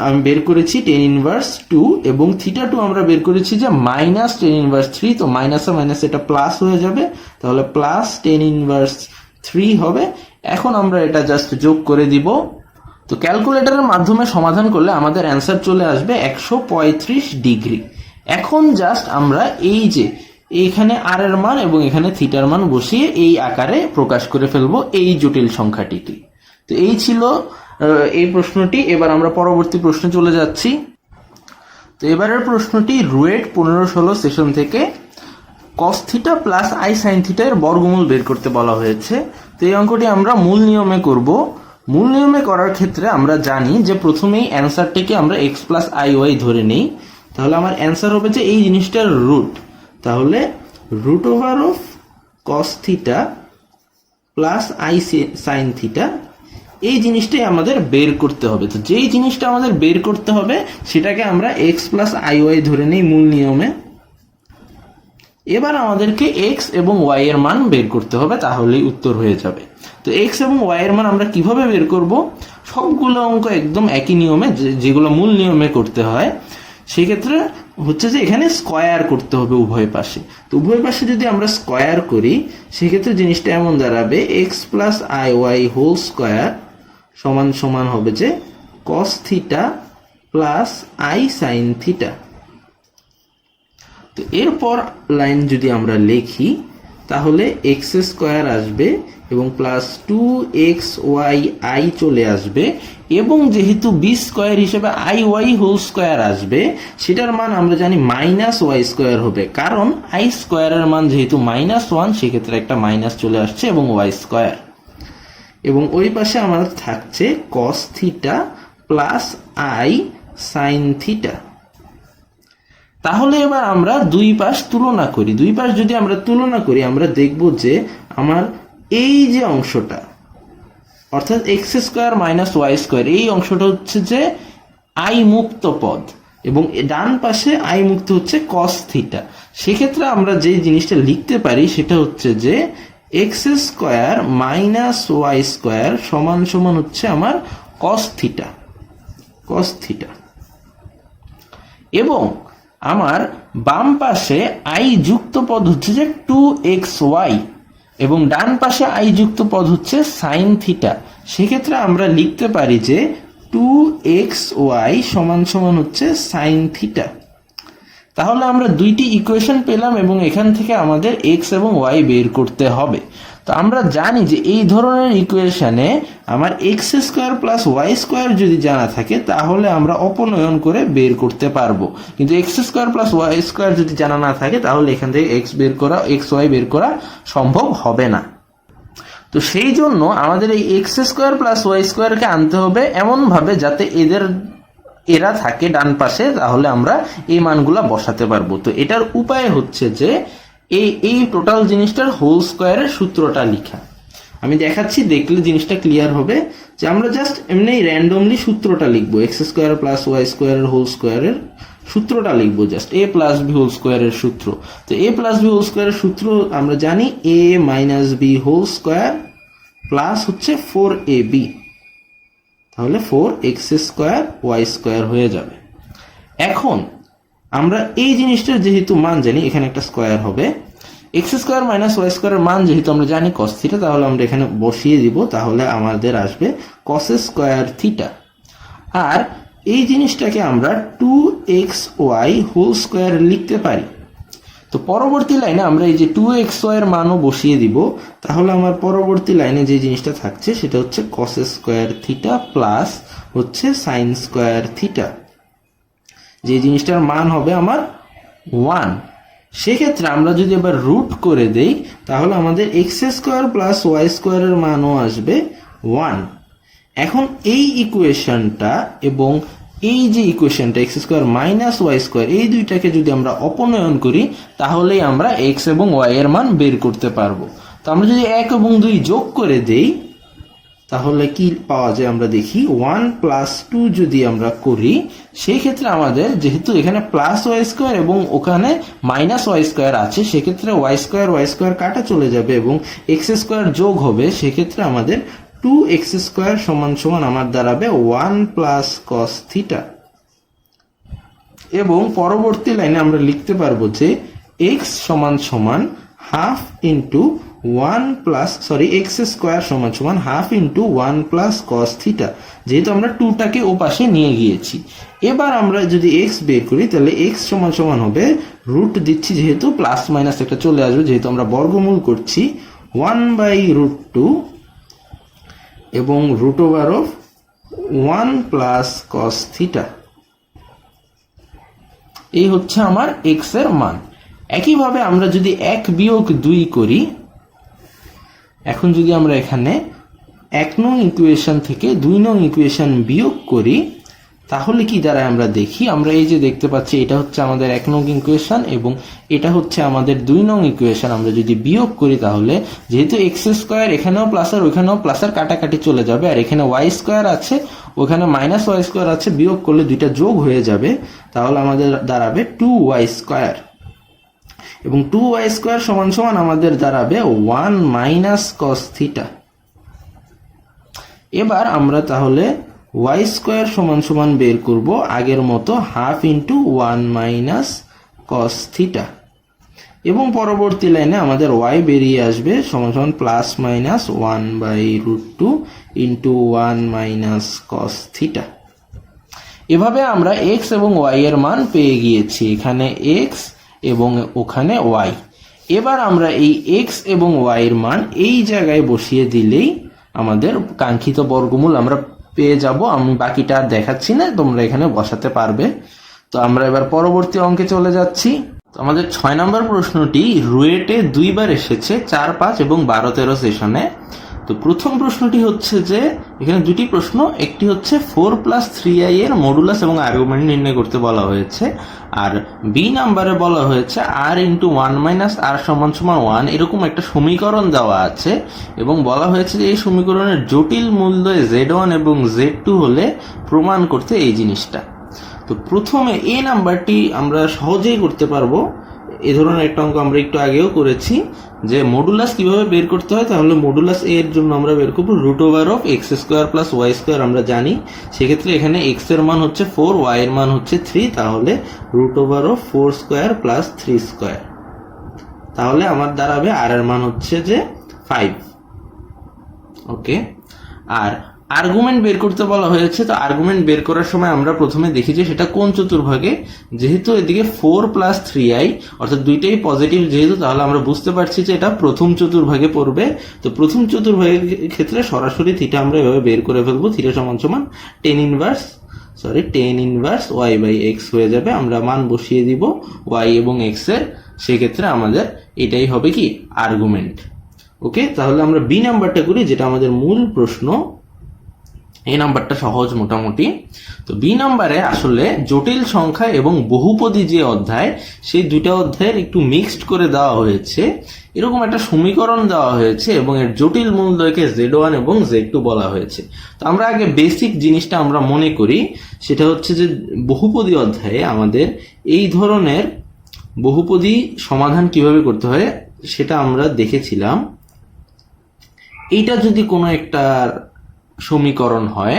আমি বের করেছি tan ইনভার্স 2 এবং θ2 আমরা বের করেছি যে মাইনাস tan ইনভার্স 3। তো মাইনাসে মাইনাস এটা প্লাস হয়ে যাবে, তাহলে প্লাস tan ইনভার্স 3 হবে। এখন আমরা এটা জাস্ট যোগ করে দিব। তো ক্যালকুলেটরের মাধ্যমে সমাধান করলে আমাদের অ্যান্সার চলে আসবে 135 ডিগ্রি। এখন জাস্ট আমরা এই যে এইখানে আর এর মান এবং এখানে থিটার মান বসিয়ে এই আকারে প্রকাশ করে ফেলবো এই জটিল সংখ্যাটিকে। তো এই ছিল এই প্রশ্নটি। এবার আমরা পরবর্তী প্রশ্নে চলে যাচ্ছি। তো এবারের প্রশ্নটি রুয়েট 15-16 সেশন থেকে cos theta plus i sin theta এর বর্গমূল বের করতে বলা হয়েছে। তো এই অঙ্কটি আমরা মূল নিয়মে করব। মূল নিয়মে করার ক্ষেত্রে আমরা জানি যে প্রথমেই অ্যান্সারটিকে আমরা x প্লাস iy ধরে নেই। তাহলে আমার অ্যান্সার হবে যে এই জিনিসটার রুট, তাহলে √cos theta plus i sine theta, এই জিনিসটাই আমাদের বের করতে হবে। তো যেই জিনিসটা আমাদের বের করতে হবে সেটাকে আমরা এক্স প্লাস আই ওয়াই ধরে নিই মূল নিয়মে। এবার আমাদেরকে এক্স এবং ওয়াই এর মান বের করতে হবে, তাহলেই উত্তর হয়ে যাবে। তো এক্স এবং ওয়াই এর মান আমরা কিভাবে বের করব? সবগুলো অঙ্ক একদম একই নিয়মে, যেগুলো মূল নিয়মে করতে হয়। সেক্ষেত্রে হচ্ছে যে এখানে স্কয়ার করতে হবে উভয় পাশে। তো উভয় পাশে যদি আমরা স্কয়ার করি সেক্ষেত্রে জিনিসটা এমন দাঁড়াবে x plus i y whole square সমান সমান হবে যে cos theta plus i sine theta. তো এরপর লাইন যদি আমরা লিখি তাহলে এক্স স্কয়ার আসবে এবং প্লাস 2xy চলে আসবে, এবং যেহেতু বি স্কয়ার হিসেবে আই ওয়াই হোল স্কয়ার আসবে সেটার মান আমরা জানি মাইনাস ওয়াই স্কয়ার হবে, কারণ আই স্কয়ারের মান যেহেতু -1 সেক্ষেত্রে একটা মাইনাস চলে আসছে, এবং ওয়াই স্কয়ার। এবং ওই পাশে আমাদের থাকছে কস theta plus i sine theta. তাহলে এবার আমরা দুই পাশ তুলনা করি। দুই পাশ যদি আমরা তুলনা করি আমরা দেখব যে আমার এই যে অংশটা অর্থাৎ x square minus y square, এই অংশটা হচ্ছে যে আই মুক্ত পদ, এবং ডান পাশে আই মুক্ত হচ্ছে কস থিটা। সেক্ষেত্রে আমরা যে জিনিসটা লিখতে পারি সেটা হচ্ছে যে x square minus y square সমান সমান হচ্ছে আমার কস থিটা, কস থিটা। এবং আমার বাম পাশে আই যুক্ত পদ হচ্ছে যে 2xy, এবং ডান পাশে আই যুক্ত পদ হচ্ছে সাইন থিটা। সেক্ষেত্রে আমরা লিখতে পারি যে 2xy সমান সমান হচ্ছে সাইন থিটা। তাহলে আমরা দুইটি ইকুয়েশন পেলাম, এবং এখান থেকে আমাদের এক্স এবং ওয়াই বের করতে হবে। তো আমরা জানি যে এই ধরনের ইকুয়েশনে আমার x square plus y square যদি জানা থাকে তাহলে আমরা অপনয়ন করে বের করতে পারবো, কিন্তু x square plus y square যদি জানা না থাকে তাহলে এখান থেকে এক্স ওয়াই বের করা সম্ভব হবে না। তো সেই জন্য আমাদের এই এক্স স্কোয়ার প্লাস ওয়াই স্কোয়ারকে আনতে হবে এমন ভাবে যাতে এরা থাকে ডান পাশে, তাহলে আমরা এই মানগুলা বসাতে পারবো। তো এটার উপায় হচ্ছে যে এই টোটাল জিনিসটার হোল স্কোয়ারের সূত্রটা লিখা। আমি দেখাচ্ছি, দেখলে জিনিসটা ক্লিয়ার হবে। যে আমরা জাস্ট এমনি র্যান্ডমলি সূত্রটা লিখবো, এক্স স্কোয়ার প্লাস ওয়াই স্কোয়ারের হোল স্কোয়ারের সূত্রটা লিখবো, just a plus b whole স্কোয়ারের সূত্র। তো এ প্লাস বি হোল স্কোয়ারের সূত্র আমরা জানি a minus b whole square plus হচ্ছে 4ab, তাহলে 4x স্কোয়ার ওয়াই স্কোয়ার হয়ে যাবে। এখন আমরা এই জিনিসটার যেহেতু মান জানি, এখানে একটা স্কোয়ার হবে, এক্স স্কোয়ার মাইনাস ওয়াই স্কোয়ারের মান যেহেতু আমরা জানি কস থিটা, তাহলে আমরা এখানে বসিয়ে দিব, তাহলে আমাদের আসবে কস স্কোয়ার থিটা। আর এই জিনিসটাকে আমরা 2xy হোল স্কোয়ার লিখতে পারি। তো পরবর্তী লাইনে আমরা এই যে 2xy এর মানও বসিয়ে দিব, তাহলে আমার পরবর্তী লাইনে যে জিনিসটা থাকছে সেটা হচ্ছে কস স্কোয়ার থিটা প্লাস হচ্ছে সাইন স্কোয়ার থিটা, যে জিনিসটার মান হবে আমার 1। সেক্ষেত্রে আমরা যদি এবার রুট করে দেই তাহলে আমাদের এক্স স্কোয়ার প্লাস ওয়াই স্কোয়ারের মানও আসবে 1। এখন এই ইকুয়েশনটা এবং এই যে ইকুয়েশনটা x square minus y square, এই দুইটাকে যদি আমরা অপনয়ন করি তাহলেই আমরা এক্স এবং ওয়াই এর মান বের করতে পারবো। তো আমরা যদি 1 এবং 2 যোগ করে দেই তাহলে কি পাওয়া যায় আমরা দেখি, 1 প্লাস 2 যদি আমরা করি সেই ক্ষেত্রে আমাদের যেহেতু এখানে প্লাস ওয়াই স্কোয়ার এবং ওখানে মাইনাস ওয়াই স্কোয়ার আছে, সেক্ষেত্রে ওয়াই স্কোয়ার কাটা চলে যাবে এবং এক্স স্কোয়ার যোগ হবে। সেক্ষেত্রে আমাদের 2x স্কোয়ার সমান সমান আমার দাঁড়াবে 1 প্লাস কস থিটা। এবং পরবর্তী লাইনে আমরা লিখতে পারবো যে x সমান সমান half into 1 plus x square সমান সমান হাফ ইন্টু 1 প্লাস কস থিটা, যেহেতু আমরা 2টাকে ও পাশে নিয়ে গিয়েছি। এবার আমরা যদি x বের করি তাহলে x সমান সমান হবে, রুট দিচ্ছি যেহেতু প্লাস মাইনাস একটা চলে আসবে যেহেতু আমরা বর্গমূল করছি, 1/√2 এবং রুট ওভার অফ 1 প্লাস কস থিটা। এই হচ্ছে আমার x এর মান। একইভাবে আমরা যদি 1 বিয়োগ 2 করি, এখন যদি আমরা এখানে 1 নং ইকুয়েশন থেকে 2 নং ইকুয়েশন বিয়োগ করি তাহলে কি দাঁড়ায় আমরা দেখি। আমরা এই যে দেখতে পাচ্ছি এটা হচ্ছে আমাদের 1 নং ইকুয়েশন এবং এটা হচ্ছে আমাদের 2 নং ইকুয়েশন। আমরা যদি বিয়োগ করি তাহলে যেহেতু এক্স স্কোয়ার এখানেও প্লাস আর ওখানেও প্লাস আর কাটাকাটি চলে যাবে, আর এখানে ওয়াই স্কোয়ার আছে ওখানে মাইনাস ওয়াই স্কোয়ার আছে, বিয়োগ করলে দুইটা যোগ হয়ে যাবে, তাহলে আমাদের দাঁড়াবে 2y স্কোয়ার এবং 2y স্কোয়ার সমান সমান আমাদের দাঁড়াবে 1 মাইনাস কস থিটা। এবার আমরা তাহলে y স্কোয়ার সমান সমান বের করব আগের মতো half into 1 minus cos theta এবং পরবর্তী লাইনে আমাদের y বেরিয়ে আসবে সমান সমান plus minus 1/√2 into 1 minus cos theta. এভাবে আমরা x এবং y এর মান পেয়ে গিয়েছি, এখানে x এবং ওখানে y। এবার আমরা এই x এবং y এর মান এই জায়গায় বসিয়ে দিলেই আমাদের কাঙ্ক্ষিত বর্গমূল আমরা পেয়ে যাব। আমি বাকিটা আর দেখাচ্ছি না, তোমরা এখানে বসাতে পারবে। তো আমরা এবার পরবর্তী অঙ্কে চলে যাচ্ছি। তো আমাদের 6 নম্বর প্রশ্নটি রুয়েটে 2 বার এসেছে 4, 5 এবং 12, 13 সেশনে। তো প্রথম প্রশ্নটি হচ্ছে যে এখানে দুটি প্রশ্ন, একটি হচ্ছে 4 + 3i এর মডুলাস এবং আর্গুমেন্ট নির্ণয় করতে বলা হয়েছে, আর বি নাম্বারে বলা হয়েছে r × 1 - r = 1 এরকম একটা সমীকরণ দেওয়া আছে এবং বলা হয়েছে যে এই সমীকরণের জটিল মূল্য z1 এবং z2 হলে প্রমাণ করতে এই জিনিসটা। তো প্রথমে এ নাম্বারটি আমরা সহজেই করতে পারবো। এই ধরনের একটা অঙ্ক আমরা একটু আগেও করেছি যে মডুলাস কিভাবে বের করতে হয়। তাহলে মডুলাস এর জন্য আমরা বের করব √x² + y² আমরা জানি, সেক্ষেত্রে এখানে x এর মান হচ্ছে 4, y এর মান হচ্ছে 3, তাহলে √4² + 3²। তাহলে আমার দাঁড়াবে r এর মান হচ্ছে যে 5। ওকে, আর আর্গুমেন্ট বের করতে বলা হয়েছে। তো আর্গুমেন্ট বের করার সময় আমরা প্রথমে দেখি যে সেটা কোন চতুর্ভাগে। যেহেতু এদিকে 4 + 3i অর্থাৎ দুইটাই পজিটিভ যেহেতু, তাহলে আমরা বুঝতে পারছি যে এটা প্রথম চতুর্ভাগে পড়বে। তো প্রথম চতুর্ভাগের ক্ষেত্রে সরাসরি থিটা আমরা এভাবে বের করে ফেলবো। থিটা সমান সমান tan ইনভার্স y/x হয়ে যাবে। আমরা মান বসিয়ে দিব y এবং x এর, সেক্ষেত্রে আমাদের এটাই হবে কি আর্গুমেন্ট। ওকে, তাহলে আমরা বি নাম্বারটা করি যেটা আমাদের মূল প্রশ্ন। এই নাম্বারটা সহজ মোটামুটি। তো বি নাম্বারে আসলে জটিল সংখ্যা এবং বহুপদী যে অধ্যায়, সেই দুইটা অধ্যায়ের একটু মিক্সড করে দেওয়া হয়েছে। এরকম একটা সমীকরণ দেওয়া হয়েছে এবং এর জটিল মূলদ্বয়কে z1 এবং z2 বলা হয়েছে। তো আমরা আগে বেসিক জিনিসটা আমরা মনে করি, সেটা হচ্ছে যে বহুপদী অধ্যায়ে আমাদের এই ধরনের বহুপদী সমাধান কিভাবে করতে হয় সেটা আমরা দেখেছিলাম। এইটা যদি কোনো একটা সমীকরণ হয়,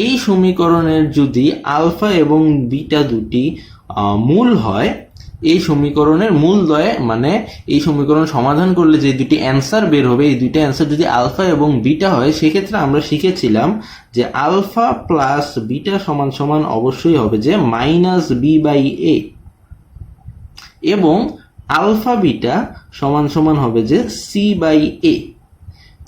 এই সমীকরণের যদি আলফা এবং বিটা দুটি মূল হয়, এই সমীকরণের মূলদ্বয় মানে এই সমীকরণ সমাধান করলে যে দুটি অ্যান্সার বের হবে, এই দুটি অ্যান্সার যদি আলফা এবং বিটা হয়, সেক্ষেত্রে আমরা শিখেছিলাম যে আলফা প্লাস বিটা সমান সমান অবশ্যই হবে যে -b/a এবং আলফা বিটা সমান সমান হবে যে c/a।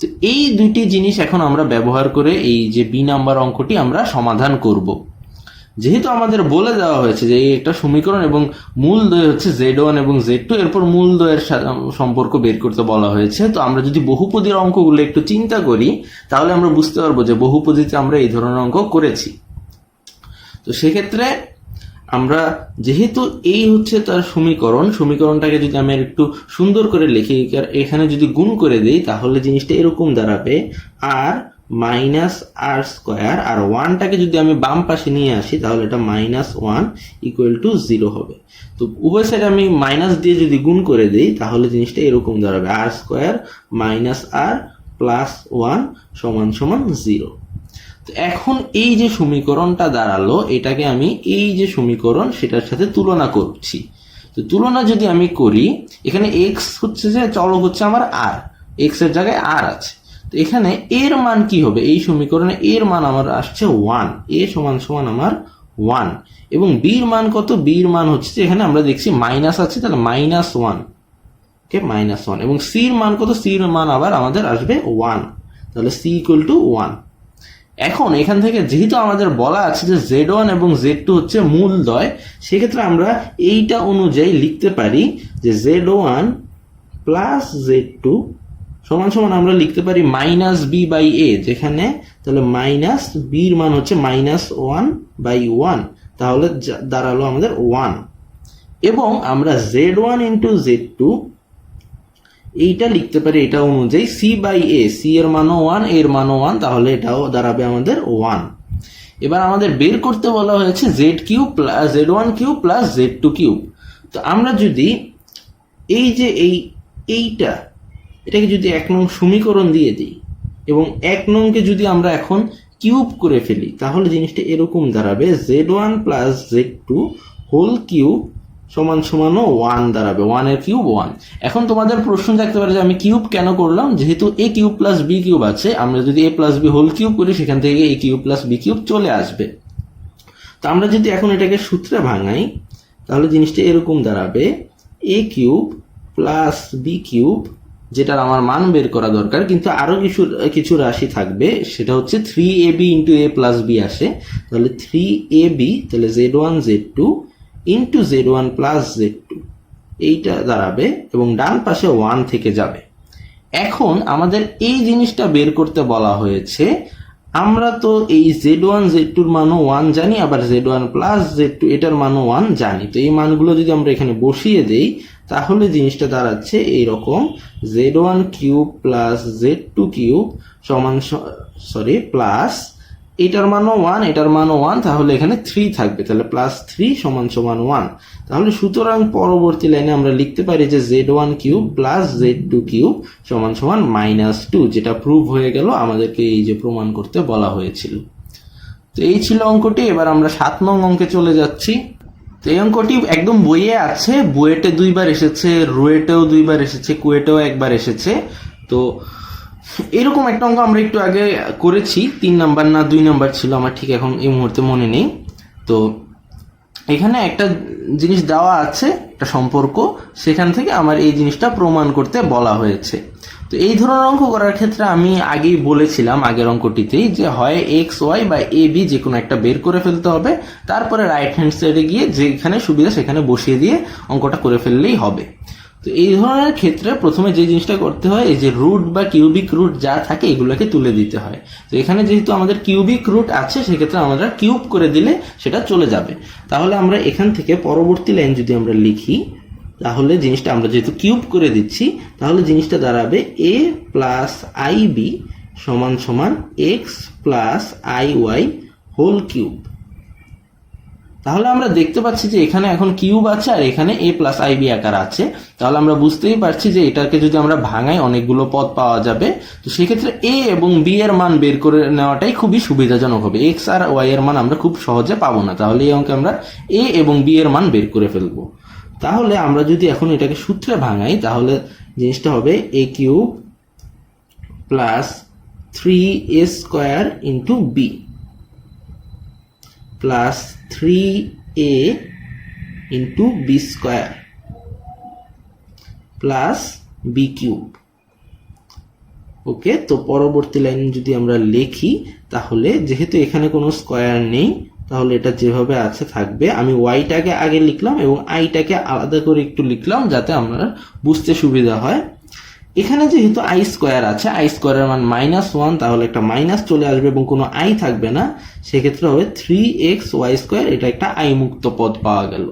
তো এই দুটি জিনিস এখন আমরা ব্যবহার করে এই যে বি নাম্বার অঙ্কটি আমরা সমাধান করব। যেহেতু আমাদের বলে দেওয়া হয়েছে যে এই একটা সমীকরণ এবং মূলদ্বয় হচ্ছে z1 এবং z2, এরপর মূলদ্বয়ের সম্পর্ক বের করতে বলা হয়েছে। তো আমরা যদি বহুপদীর অঙ্কগুলো একটু চিন্তা করি, তাহলে আমরা বুঝতে পারবো যে বহুপদীতে আমরা এই ধরনের অঙ্ক করেছি। তো সেক্ষেত্রে আমরা যেহেতু এই হচ্ছে তার সমীকরণটাকে যদি আমি একটু সুন্দর করে লিখি, এখানে যদি গুণ করে দেই তাহলে জিনিসটা এরকম দাঁড়াবে r - r², আর 1টাকে যদি আমি বাম পাশে নিয়ে আসি তাহলে এটা -1 = 0 হবে। তো উভয় সাইডে আমি মাইনাস দিয়ে যদি গুণ করে দেই তাহলে জিনিসটা এরকম দাঁড়াবে r² - r + 1 = 0। এখন এই যে সমীকরণটা দাঁড়ালো, এটাকে আমি এই যে সমীকরণ সেটার সাথে তুলনা করছি। তো তুলনা যদি আমি করি, এখানে x হচ্ছে যে চলক হচ্ছে আমার r, x এর জায়গায় r আছে। তো এখানে এর মান কি হবে, এই সমীকরণে এর মান আমার আসছে 1, a সমান আমার 1 এবং b এর মান কত, b এর মান হচ্ছে যে এখানে আমরা দেখছি মাইনাস আছে, তাহলে -1, ওকে -1 এবং c এর মান কত, c এর মান আবার আমাদের আসবে 1, তাহলে c = 1। এখন এখান থেকে যেহেতু আমাদের বলা আছে যে z1 এবং z2 হচ্ছে মূলদ্বয়, সেক্ষেত্রে আমরা এইটা অনুযায়ী লিখতে পারি যে z1 + z2 সমান সমান আমরা লিখতে পারি -b/a, যেখানে তাহলে মাইনাস বির মান হচ্ছে -1/1, তাহলে দাঁড়ালো আমাদের 1। এবং আমরা Z1 ইন্টু Z2 এইটা লিখতে পারি এটা অনুযায়ী C/A, C এর মানও 1, এর মানও 1, তাহলে এটাও দাঁড়াবে আমাদের 1। এবার আমাদের বের করতে বলা হয়েছে Z1³ প্লাস Z2³। তো আমরা যদি এই যে এটাকে যদি 1 নং সমীকরণ দিয়ে দিই এবং 1 নংকে যদি আমরা এখন কিউব করে ফেলি, তাহলে জিনিসটা এরকম দাঁড়াবে Z1 plus Z2 whole cube সমান 1 দাঁড়াবে। 1 এর কিউব 1। এখন তোমাদের প্রশ্ন থাকতে পারে যে আমি কিউব কেন করলাম, যেহেতু A³ প্লাস B³ আছে, আমরা যদি A plus B whole cube করি সেখান থেকে A³ প্লাস B³ চলে আসবে। তো আমরা যদি এখন এটাকে সূত্রে ভাঙাই, তাহলে জিনিসটা এরকম দাঁড়াবে A³ প্লাস B³ যেটার আমার মান বের করা দরকার, কিন্তু আরো কিছু রাশি থাকবে, সেটা হচ্ছে 3AB into A plus B আসে, তাহলে 3AB, তাহলে Z1 Z2 into Z1 plus Z2 এইটা দাঁড়াবে এবং ডান পাশে 1 থেকে যাবে। এখন আমাদের এই জিনিসটা বের করতে বলা হয়েছে, আমরা তো এই Z1 Z2 মানও 1 জানি, আবার Z1 প্লাস Z2 এটার মানও 1 জানি। তো এই মানগুলো যদি আমরা এখানে বসিয়ে দেই, তাহলে জিনিসটা দাঁড়াচ্ছে এইরকম Z1³ প্লাস Z2³ সমান প্লাস এটার মানও 1, এটার মানও 1, তাহলে এখানে 3 থাকবে, তাহলে প্লাস 3 সমান 1। তাহলে সুতরাং পরবর্তী লাইনে আমরা লিখতে পারি যে Z1³ প্লাস Z2³ সমান -2, যেটা প্রুভ হয়ে গেল, আমাদেরকে এই যে প্রমাণ করতে বলা হয়েছিল। তো এই ছিল অঙ্কটি। এবার আমরা 7 নং অঙ্কে চলে যাচ্ছি। তো এই অঙ্কটি একদম বইয়ে আছে, বুয়েটে 2 বার এসেছে, রুয়েটেও 2 বার এসেছে, কুয়েটেও 1 বার এসেছে। তো এরকম একটা অঙ্ক আমরা একটু আগে করেছি, 3 নাম্বার না 2 নাম্বার ছিল, আমার ঠিক এখন এই মুহূর্তে মনে নেই। তো এখানে একটা জিনিস দেওয়া আছে, একটা সম্পর্ক, সেখান থেকে আমার এই জিনিসটা প্রমাণ করতে বলা হয়েছে। তো এই ধরনের অঙ্ক করার ক্ষেত্রে আমি আগেই বলেছিলাম আগের অঙ্কটিতেই যে হয় XY বা AB যে কোনো একটা বের করে ফেলতে হবে, তারপরে রাইট হ্যান্ড সাইডে গিয়ে যেখানে সুবিধা সেখানে বসিয়ে দিয়ে অঙ্কটা করে ফেললেই হবে। তো এই ধরনের ক্ষেত্রে প্রথমে যে জিনিসটা করতে হয়, এই যে রুট বা কিউবিক রুট যা থাকে এগুলোকে তুলে দিতে হয়। তো এখানে যেহেতু আমাদের কিউবিক রুট আছে, সেক্ষেত্রে আমরা কিউব করে দিলে সেটা চলে যাবে। তাহলে আমরা এখান থেকে পরবর্তী লাইন যদি আমরা লিখি, তাহলে জিনিসটা আমরা যেহেতু কিউব করে দিচ্ছি, তাহলে জিনিসটা দাঁড়াবে A প্লাস IB সমান X plus IY whole cube. তাহলে আমরা দেখতে পাচ্ছি যে এখানে এখন কিউব আছে আর এখানে A প্লাস IB আকার আছে। তাহলে আমরা বুঝতেই পারছি যে এটাকে যদি আমরা ভাঙাই অনেকগুলো পদ পাওয়া যাবে। তো সেক্ষেত্রে A এবং B এর মান বের করে নেওয়াটাই খুবই সুবিধাজনক হবে। X আর Y এর মান আমরা খুব সহজে পাবো না, তাহলে এই অঙ্কে আমরা A এবং B এর মান বের করে ফেলবো। তাহলে আমরা যদি এখন এটাকে সূত্রে ভাঙাই, তাহলে জিনিসটা হবে A³ plus 3A² into B plus 3A into B² plus B³ ওকে। তো পরবর্তী লাইন যদি আমরা লিখি, তাহলে যেহেতু এখানে কোনো স্কয়ার নেই, তাহলে এটা যেভাবে আছে থাকবে। আমি ওয়াইটাকে আগে লিখলাম এবং আইটাকে আলাদা করে একটু লিখলাম যাতে আমরা বুঝতে সুবিধা হয়। এখানে যেহেতু I² আছে, I² এর মান -1, তাহলে একটা মাইনাস চলে আসবে এবং কোনো আই থাকবে না, সেক্ষেত্রে হবে 3xy², এটা একটা আই মুক্ত পদ পাওয়া গেল।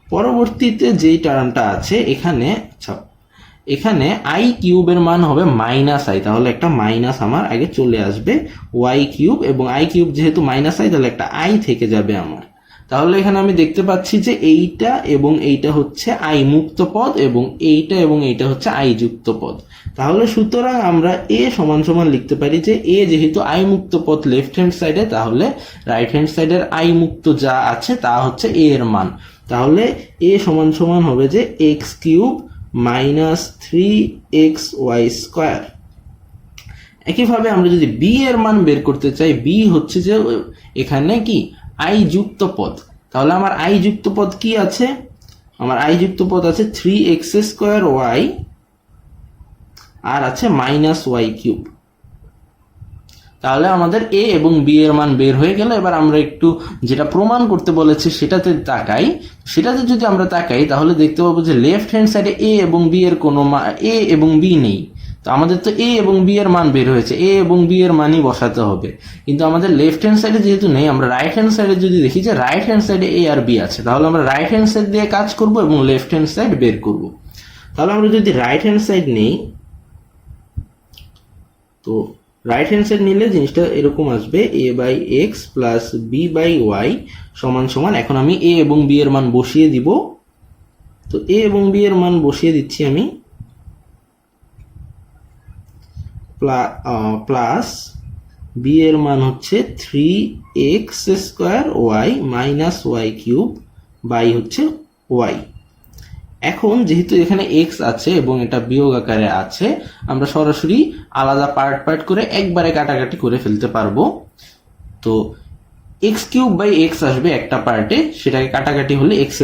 পরবর্তীতে যেই টার্মটা আছে এখানে, এখানে I³ এর মান হবে -i, তাহলে একটা মাইনাস আমার আগে চলে আসবে y³ এবং I³ যেহেতু -i, তাহলে একটা i থেকে যাবে আমার। তাহলে এখানে আমি দেখতে পাচ্ছি যে এইটা এবং এইটা হচ্ছে আই মুক্ত পদ এবং এইটা হচ্ছে আই যুক্ত পদ। তাহলে সুতরাং আমরা A সমান সমান লিখতে পারি যে A যেহেতু আই মুক্ত পদ লেফট হ্যান্ড সাইডে, তাহলে রাইট হ্যান্ড সাইডের আই মুক্ত যা আছে তা হচ্ছে A এর মান। তাহলে A সমান সমান হবে যে x³ মাইনাস 3xy²। একইভাবে আমরা যদি B এর মান বের করতে চাই, B হচ্ছে যে এখানে কি আই যুক্ত পদ, তাহলে আমার আই যুক্ত পদ কি আছে, আমার আই যুক্ত পদ আছে 3x² আর আছে -y³। তাহলে আমাদের A এবং B এর মান বের হয়ে গেল। এবার আমরা একটু যেটা প্রমাণ করতে বলেছে সেটাতে যদি আমরা তাকাই, তাহলে দেখতে পাবো যে লেফট হ্যান্ড সাইডে A এবং B এর কোনো A এবং B নেই, তো আমাদের তো এ এবং বি এর মান বের হয়েছে, এ এবং বি এর মানই বসাতে হবে। কিন্তু আমাদের লেফট হ্যান্ড সাইডে যেহেতু নেই, আমরা রাইট হ্যান্ড সাইডে যদি দেখি যে রাইট হ্যান্ড সাইডে এ আর বি আছে, তাহলে আমরা রাইট হ্যান্ড সাইড দিয়ে কাজ করব এবং লেফট হ্যান্ড সাইড বের করব। তাহলে আমরা যদি রাইট হ্যান্ড সাইড নেই, তো রাইট হ্যান্ড সাইড নিলে জিনিসটা এরকম আসবে, a by x plus b by y সমান সমান, এখন আমি এ এবং বি এর মান বসিয়ে দিব। তো এ এবং বি এর মান বসিয়ে দিচ্ছি আমি, প্লাস বি এর মান হচ্ছে 3x² minus y cube by হচ্ছে ওয়াই। এখন যেহেতু এখানে x আছে এবং এটা বিয়োগ আকারে আছে, আমরা সরাসরি আলাদা পার্ট পার্ট করে একবারে কাটাকাটি করে ফেলতে পারবো। তো x³ বাই x আসবে একটা পার্টে, সেটাকে কাটাকাটি হলে x²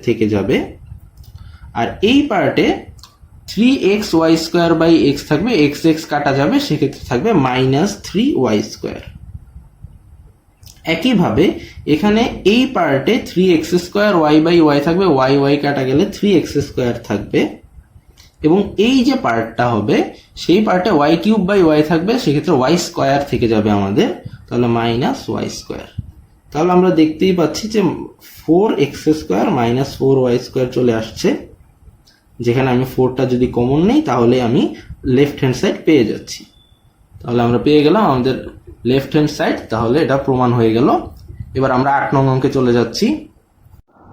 থেকে যাবে। আর এই পার্টে 3xy² বাই x থাকবে, x কাটা যাবে, সেক্ষেত্রে থাকবে মাইনাস 3y²। একইভাবে এখানে এই পার্টে 3x² y বাই y থাকবে, y কাটা গেলে 3x² থাকবে, এবং এই যে পার্টটা হবে সেই পার্টে y³ বাই y থাকবে, সেক্ষেত্রে y² থেকে যাবে আমাদের, তাহলে মাইনাস y²। তাহলে আমরা দেখতেই পাচ্ছি যে 4x² মাইনাস 4y² চলে আসছে, যেখানে আমি 4টা যদি কমন নেই তাহলে আমি লেফট হ্যান্ড সাইড পেয়ে যাচ্ছি। তাহলে আমরা পেয়ে গেলাম আমাদের লেফট হ্যান্ড সাইড, তাহলে এটা প্রমাণ হয়ে গেল। এবার আমরা 8 নং অঙ্কে চলে যাচ্ছি।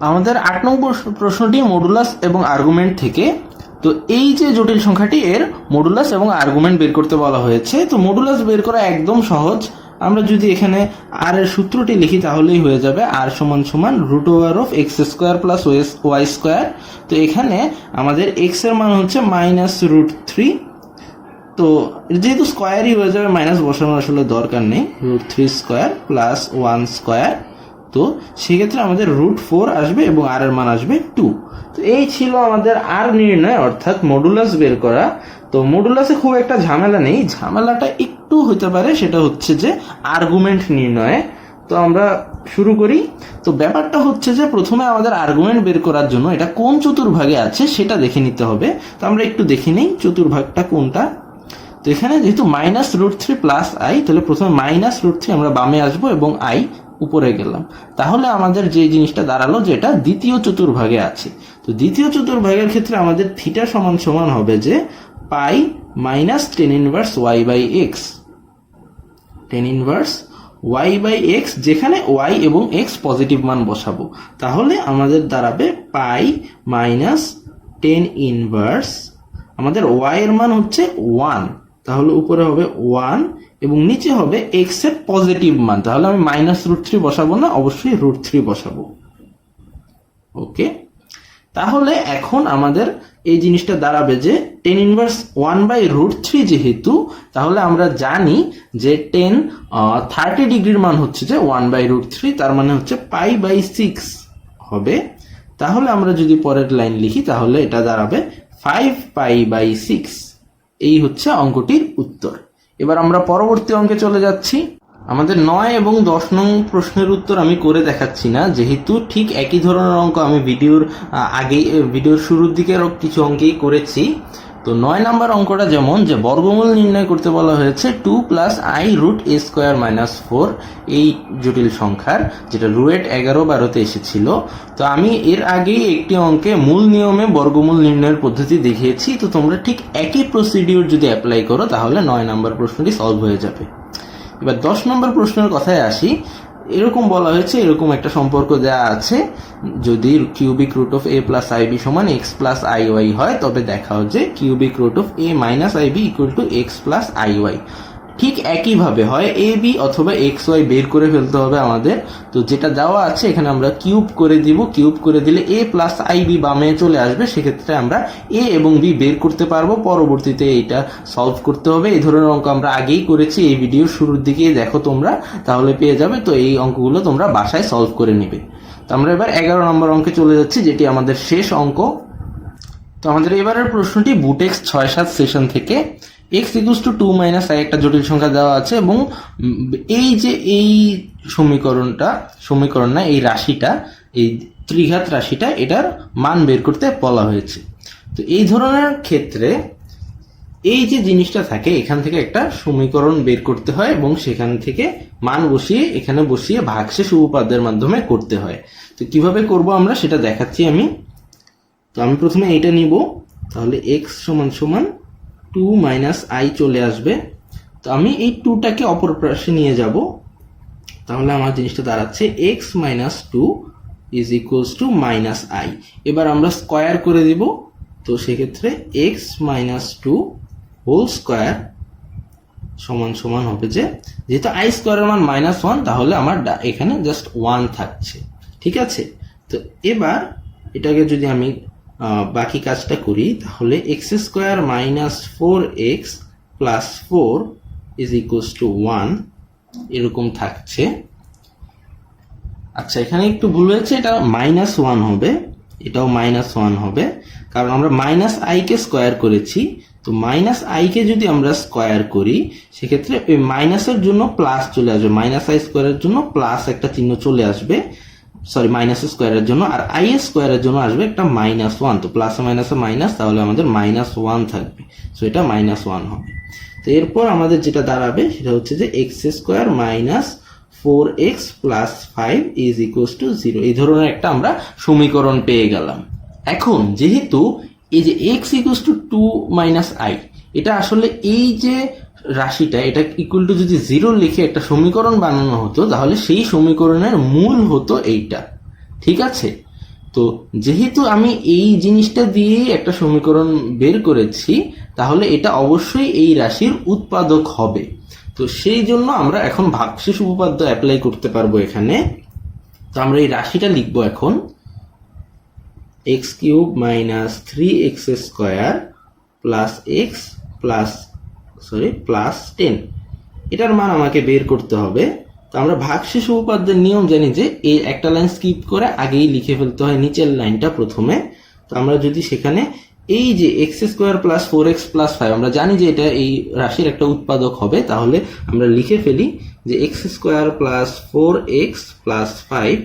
আমাদের 8 নং প্রশ্নটি মডুলাস এবং আর্গুমেন্ট থেকে। তো এই যে জটিল সংখ্যাটি, এর মডুলাস এবং আর্গুমেন্ট বের করতে বলা হয়েছে। তো মডুলাস বের করা একদম সহজ, আমরা যদি এখানে আর এর সূত্রটি লিখি তাহলেই হয়ে যাবে, আর সমান সমান √x² প্লাস y²। তো এখানে আমাদের x এর মান হচ্ছে -√3, তো যেহেতু স্কোয়ারই হয়ে যাবে, মাইনাস বসানোর আসলে দরকার নেই, √3² প্লাস 1²। তো সেক্ষেত্রে আমাদের √4 আসবে এবং আর এর মান আসবে 2। তো এই ছিল আমাদের আর নির্ণয়, অর্থাৎ মডুলাস বের করা। তো মডুলাসে খুব একটা ঝামেলা নেই, ঝামেলাটা একটু হতে পারে, সেটা হচ্ছে যে আর্গুমেন্ট নির্ণয়ে। তো আমরা শুরু করি। তো ব্যাপারটা হচ্ছে যে প্রথমে আমাদের আর্গুমেন্ট বের করার জন্য এটা কোন চতুর্ভাগে আছে সেটা দেখে নিতে হবে। তো আমরা একটু দেখে নেই চতুর্ভাগটা কোনটা। তো এখানে যেহেতু -√3 প্লাস আই, তাহলে প্রথমে -√3 আমরা বামে আসবো এবং আই উপরে গেলাম। তাহলে আমাদের যে জিনিসটা দাঁড়ালো যে এটা দ্বিতীয় চতুর্ভাগে আছে। তো দ্বিতীয় চতুর্ভাগের ক্ষেত্রে আমাদের থিটা সমান সমান হবে যে pi minus tan inverse y by x, tan inverse y by x, যেখানে y এবং x পজিটিভ মান বসাবো। তাহলে আমাদের দাঁড়াবে পাই মাইনাস tan ইনভার্স, আমাদের y এর মান হচ্ছে 1, তাহলে উপরে হবে 1 এবং নিচে হবে x এর পজিটিভ মান। তাহলে আমি -√3 বসাবো না, অবশ্যই √3 বসাবো। ওকে, তাহলে এখন আমাদের এই জিনিসটা দাঁড়াবে যে tan ইনভার্স 1/√3 যেহেতু, তাহলে আমরা জানি যে tan 30 ডিগ্রির মান হচ্ছে যে 1/√3, তার মানে হচ্ছে π/6 হবে। তাহলে আমরা যদি পরের লাইন লিখি তাহলে এটা দাঁড়াবে 5π/6। এই হচ্ছে অঙ্কটির উত্তর। এবার আমরা পরবর্তী অঙ্কে চলে যাচ্ছি। আমাদের 9 এবং 10 নং প্রশ্নের উত্তর আমি করে দেখাচ্ছি না, যেহেতু ঠিক একই ধরনের অঙ্ক আমি ভিডিওর শুরুর দিকের কিছু অঙ্কেই করেছি। তো 9 নাম্বার অঙ্কটা যেমন, যে বর্গমূল নির্ণয় করতে বলা হয়েছে 2 + i√a² - 4 এই জটিল সংখ্যার, যেটা রুয়েট 11-12-তে এসেছিল। তো আমি এর আগেই একটি অঙ্কে মূল নিয়মে বর্গমূল নির্ণয়ের পদ্ধতি দেখিয়েছি। তো তোমরা ঠিক একই প্রসিডিউর যদি অ্যাপ্লাই করো তাহলে 9 নাম্বার প্রশ্নটি সলভ হয়ে যাবে। এবার 10 নম্বর প্রশ্নের কথায় আসি। এরকম বলা হয়েছে, এরকম একটা সম্পর্ক দেওয়া আছে, যদি cubic root of a plus i b সমান x প্লাস iy হয়, তবে দেখাও যে cubic root of a minus i b equal to x plus iy। ঠিক একইভাবে হয় এ বি অথবা এক্স ওয়াই বের করে ফেলতে হবে আমাদের। তো যেটা দেওয়া আছে এখানে আমরা কিউব করে দিব, কিউব করে দিলে a প্লাস আইবি বামে চলে আসবে, সেক্ষেত্রে আমরা a এবং b বের করতে পারবো। পরবর্তীতে এইটা সলভ করতে হবে। এই ধরনের অঙ্ক আমরা আগেই করেছি, এই ভিডিওর শুরুর দিকেই দেখো তোমরা, তাহলে পেয়ে যাবে। তো এই অঙ্কগুলো তোমরা বাসায় সলভ করে নিবে। তো আমরা এবার 11 নম্বর অঙ্কে চলে যাচ্ছি, যেটি আমাদের শেষ অঙ্ক। তো আমাদের এবারের প্রশ্নটি বুটেক্স 6-7 সেশন থেকে। x = 2 - i একটা জটিল সংখ্যা দেওয়া আছে এবং এই যে এই সমীকরণ না, এই রাশিটা, এই ত্রিঘাত রাশিটা, এটার মান বের করতে বলা হয়েছে। তো এই ধরনের ক্ষেত্রে এই যে জিনিসটা থাকে এখান থেকে একটা সমীকরণ বের করতে হয় এবং সেখান থেকে মান বসিয়ে এখানে বসিয়ে ভাগশেষ উপপাদ্যের মাধ্যমে করতে হয়। তো কিভাবে করব আমরা সেটা দেখাচ্ছি আমি। তো আমি প্রথমে এইটা নিব, তাহলে x সমান সমান 2 মাইনাস আই চলে আসবে। তো আমি এই 2টাকে অপর পাশে নিয়ে যাব, তাহলে আমার জিনিসটা দাঁড়াচ্ছে x minus 2 is equals two minus I. এবার আমরা স্কোয়ার করে দিব, তো সেক্ষেত্রে x মাইনাস 2 হোল স্কোয়ার সমান সমান হবে যে, যেহেতু আই স্কোয়ারের মান -1 তাহলে আমার এখানে জাস্ট 1 থাকছে। ঠিক আছে, তো এবার এটাকে যদি আমি বাকি কাজটা করি, তাহলে x square minus 4x plus 4 is equals to 1 এরকম থাকছে। আচ্ছা, এখানে একটু ভুল হয়েছে, এটা -1 হবে, এটাও -1 হবে, কারণ আমরা মাইনাস আই কে স্কোয়ার করেছি। তো মাইনাস আই কে যদি আমরা স্কোয়ার করি সেক্ষেত্রে ওই মাইনাসের জন্য প্লাস চলে আসবে, মাইনাস আই স্কোয়ারের জন্য প্লাস একটা চিহ্ন চলে আসবে, সরি মাইনাস স্কোয়ারের জন্য, আর আই স্কোয়ারের জন্য আসবে একটা -1। তো প্লাস মাইনাসে মাইনাস, তাহলে আমাদের -1 থাকবে, সো এটা -1 হবে। তো এরপর আমাদের যেটা দাঁড়াবে সেটা হচ্ছে যে x square minus 4x plus 5 is equals two 0। এই ধরনের একটা আমরা সমীকরণ পেয়ে গেলাম। এখন যেহেতু এই যে x equals to 2 minus I, এটা আসলে এই যে রাশিটা এটা ইকুয়াল টু যদি 0 লিখে একটা সমীকরণ বানানো হতো তাহলে সেই সমীকরণের মূল হতো এইটা। ঠিক আছে, তো যেহেতু আমি এই জিনিসটা দিয়েই একটা সমীকরণ বের করেছি, তাহলে এটা অবশ্যই এই রাশির উৎপাদক হবে। তো সেই জন্য আমরা এখন ভাগশেষ উপপাদ্য অ্যাপ্লাই করতে পারবো এখানে। তো আমরা এই রাশিটা লিখবো এখন, x³ minus 3x square plus x plus 10, এটার মান আমাকে বের করতে হবে। তো আমরা ভাগশেষ উপপাদ্যের নিয়ম জানি যে এই একটা লাইন স্কিপ করে আগেই লিখে ফেলতে হয় নিচের লাইনটা প্রথমে। তো আমরা যদি সেখানে এই যে x square plus 4x plus 5, আমরা জানি যে এটা এই রাশির একটা উৎপাদক হবে, তাহলে আমরা লিখে ফেলি যে x square plus 4x plus 5।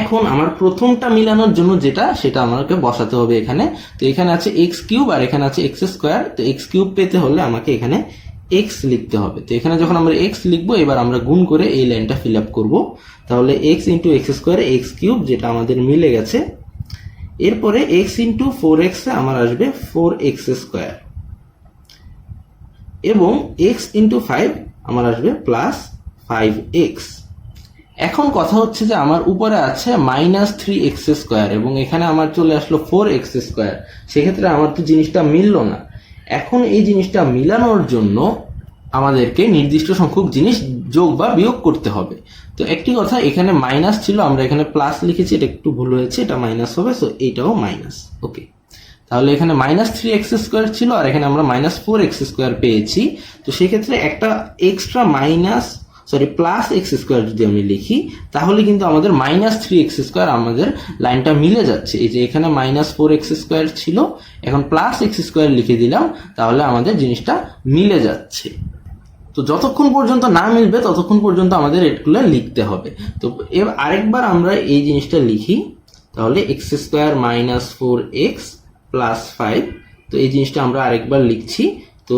এখন আমার প্রথমটা মিলানোর জন্য যেটা সেটা আমাকে বসাতে হবে এখানে। তো এখানে আছে x³ আর এখানে আছে x স্কোয়ার। তো x³ পেতে হলে আমাকে এখানে x লিখতে হবে। তো এখানে যখন আমরা x লিখবো, এবার আমরা গুণ করে এই লাইনটা ফিল আপ করবো। তাহলে x into x square x³ যেটা আমাদের মিলে গেছে। এরপরে x ইন্টু 4x আমার আসবে 4x স্কোয়ার, এবং x ইন্টু 5 আমার আসবে প্লাস 5x। এখন কথা হচ্ছে যে আমার উপরে আছে -3x স্কোয়ার এবং এখানে আমার চলে আসলো 4x স্কোয়ার, সেক্ষেত্রে আমার তো জিনিসটা মিললো না। এখন এই জিনিসটা মিলানোর জন্য আমাদেরকে নির্দিষ্ট সংখ্যক জিনিস যোগ বা বিয়োগ করতে হবে। তো একটি কথা, এখানে মাইনাস ছিল, আমরা এখানে প্লাস লিখেছি, এটা একটু ভুল হয়েছে, এটা মাইনাস হবে, সো এইটাও মাইনাস। ওকে, তাহলে এখানে -3x স্কোয়ার ছিল আর এখানে আমরা -4x স্কোয়ার পেয়েছি। তো সেক্ষেত্রে একটা এক্সট্রা প্লাস x স্কোয়ার যদি আমি লিখি, তাহলে কিন্তু আমাদের -3x স্কোয়ার আমাদের লাইনটা মিলে যাচ্ছে। এই যে এখানে -4x স্কোয়ার ছিল, এখন প্লাস x স্কোয়ার লিখে দিলাম, তাহলে আমাদের জিনিসটা মিলে যাচ্ছে। তো যতক্ষণ পর্যন্ত না মিলবে ততক্ষণ পর্যন্ত আমাদের এগুলো লিখতে হবে। তো এবার আরেকবার আমরা এই জিনিসটা লিখি, তাহলে x square minus 4x plus 5। তো এই জিনিসটা আমরা আরেকবার লিখছি। তো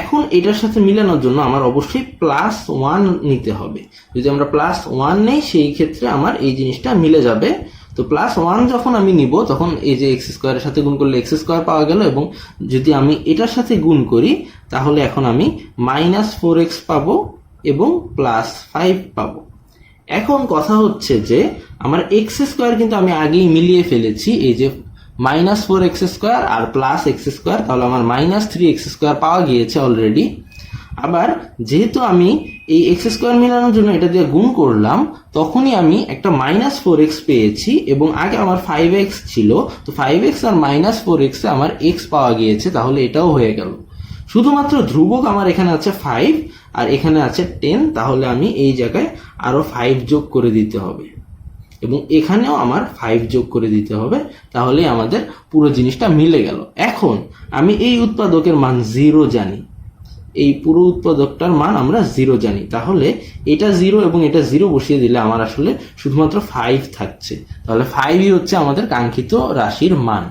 এখন এটার সাথে মিলানোর জন্য আমার অবশ্যই +1 নিতে হবে। যদি আমরা +1 নেই সেই ক্ষেত্রে আমার এই জিনিসটা মিলে যাবে। তো +1 যখন আমি নিব তখন এই যে x স্কোয়ারের সাথে গুণ করলে x স্কোয়ার পাওয়া গেল, এবং যদি আমি এটার সাথে গুণ করি তাহলে এখন আমি -4x পাবো এবং +5 পাবো। এখন কথা হচ্ছে যে আমার x স্কোয়ার কিন্তু আমি আগেই মিলিয়ে ফেলেছি, এই যে -4x স্কোয়ার আর +x স্কোয়ার, তাহলে আমার -3x স্কোয়ার পাওয়া গিয়েছে অলরেডি। আবার যেহেতু আমি এই x স্কোয়ার মেলানোর জন্য এটা দিয়ে গুণ করলাম, তখনই আমি একটা -4x পেয়েছি এবং আগে আমার 5x ছিল, তো 5x আর -4x এ আমার x পাওয়া গিয়েছে, তাহলে এটাও হয়ে গেল। শুধুমাত্র ধ্রুবক আমার এখানে আছে 5 আর এখানে আছে 10, তাহলে আমি এই জায়গায় আরো 5 যোগ করে দিতে হবে এবং এখানেও আমার 5 যোগ করে দিতে হবে, তাহলে আমাদের পুরো জিনিসটা মিলে গেল। এখন আমি এই উৎপাদকের মান 0 জানি, এই পুরো উৎপাদকটার মান আমরা 0 জানি, তাহলে এটা 0 এবং এটা 0 বসিয়ে দিলে আমার আসলে শুধুমাত্র 5 থাকছে, তাহলে 5ই হচ্ছে আমাদের কাঙ্ক্ষিত রাশির মান।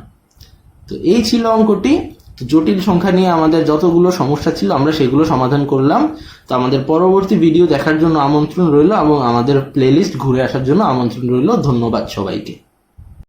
তো এই ছিল অঙ্কটি। তো জটিল সংখ্যা নিয়ে আমাদের যতগুলো সমস্যা ছিল আমরা সেগুলো সমাধান করলাম। তো আমাদের পরবর্তী ভিডিও দেখার জন্য আমন্ত্রণ রইল এবং আমাদের প্লেলিস্ট ঘুরে আসার জন্য আমন্ত্রণ রইল। ধন্যবাদ সবাইকে।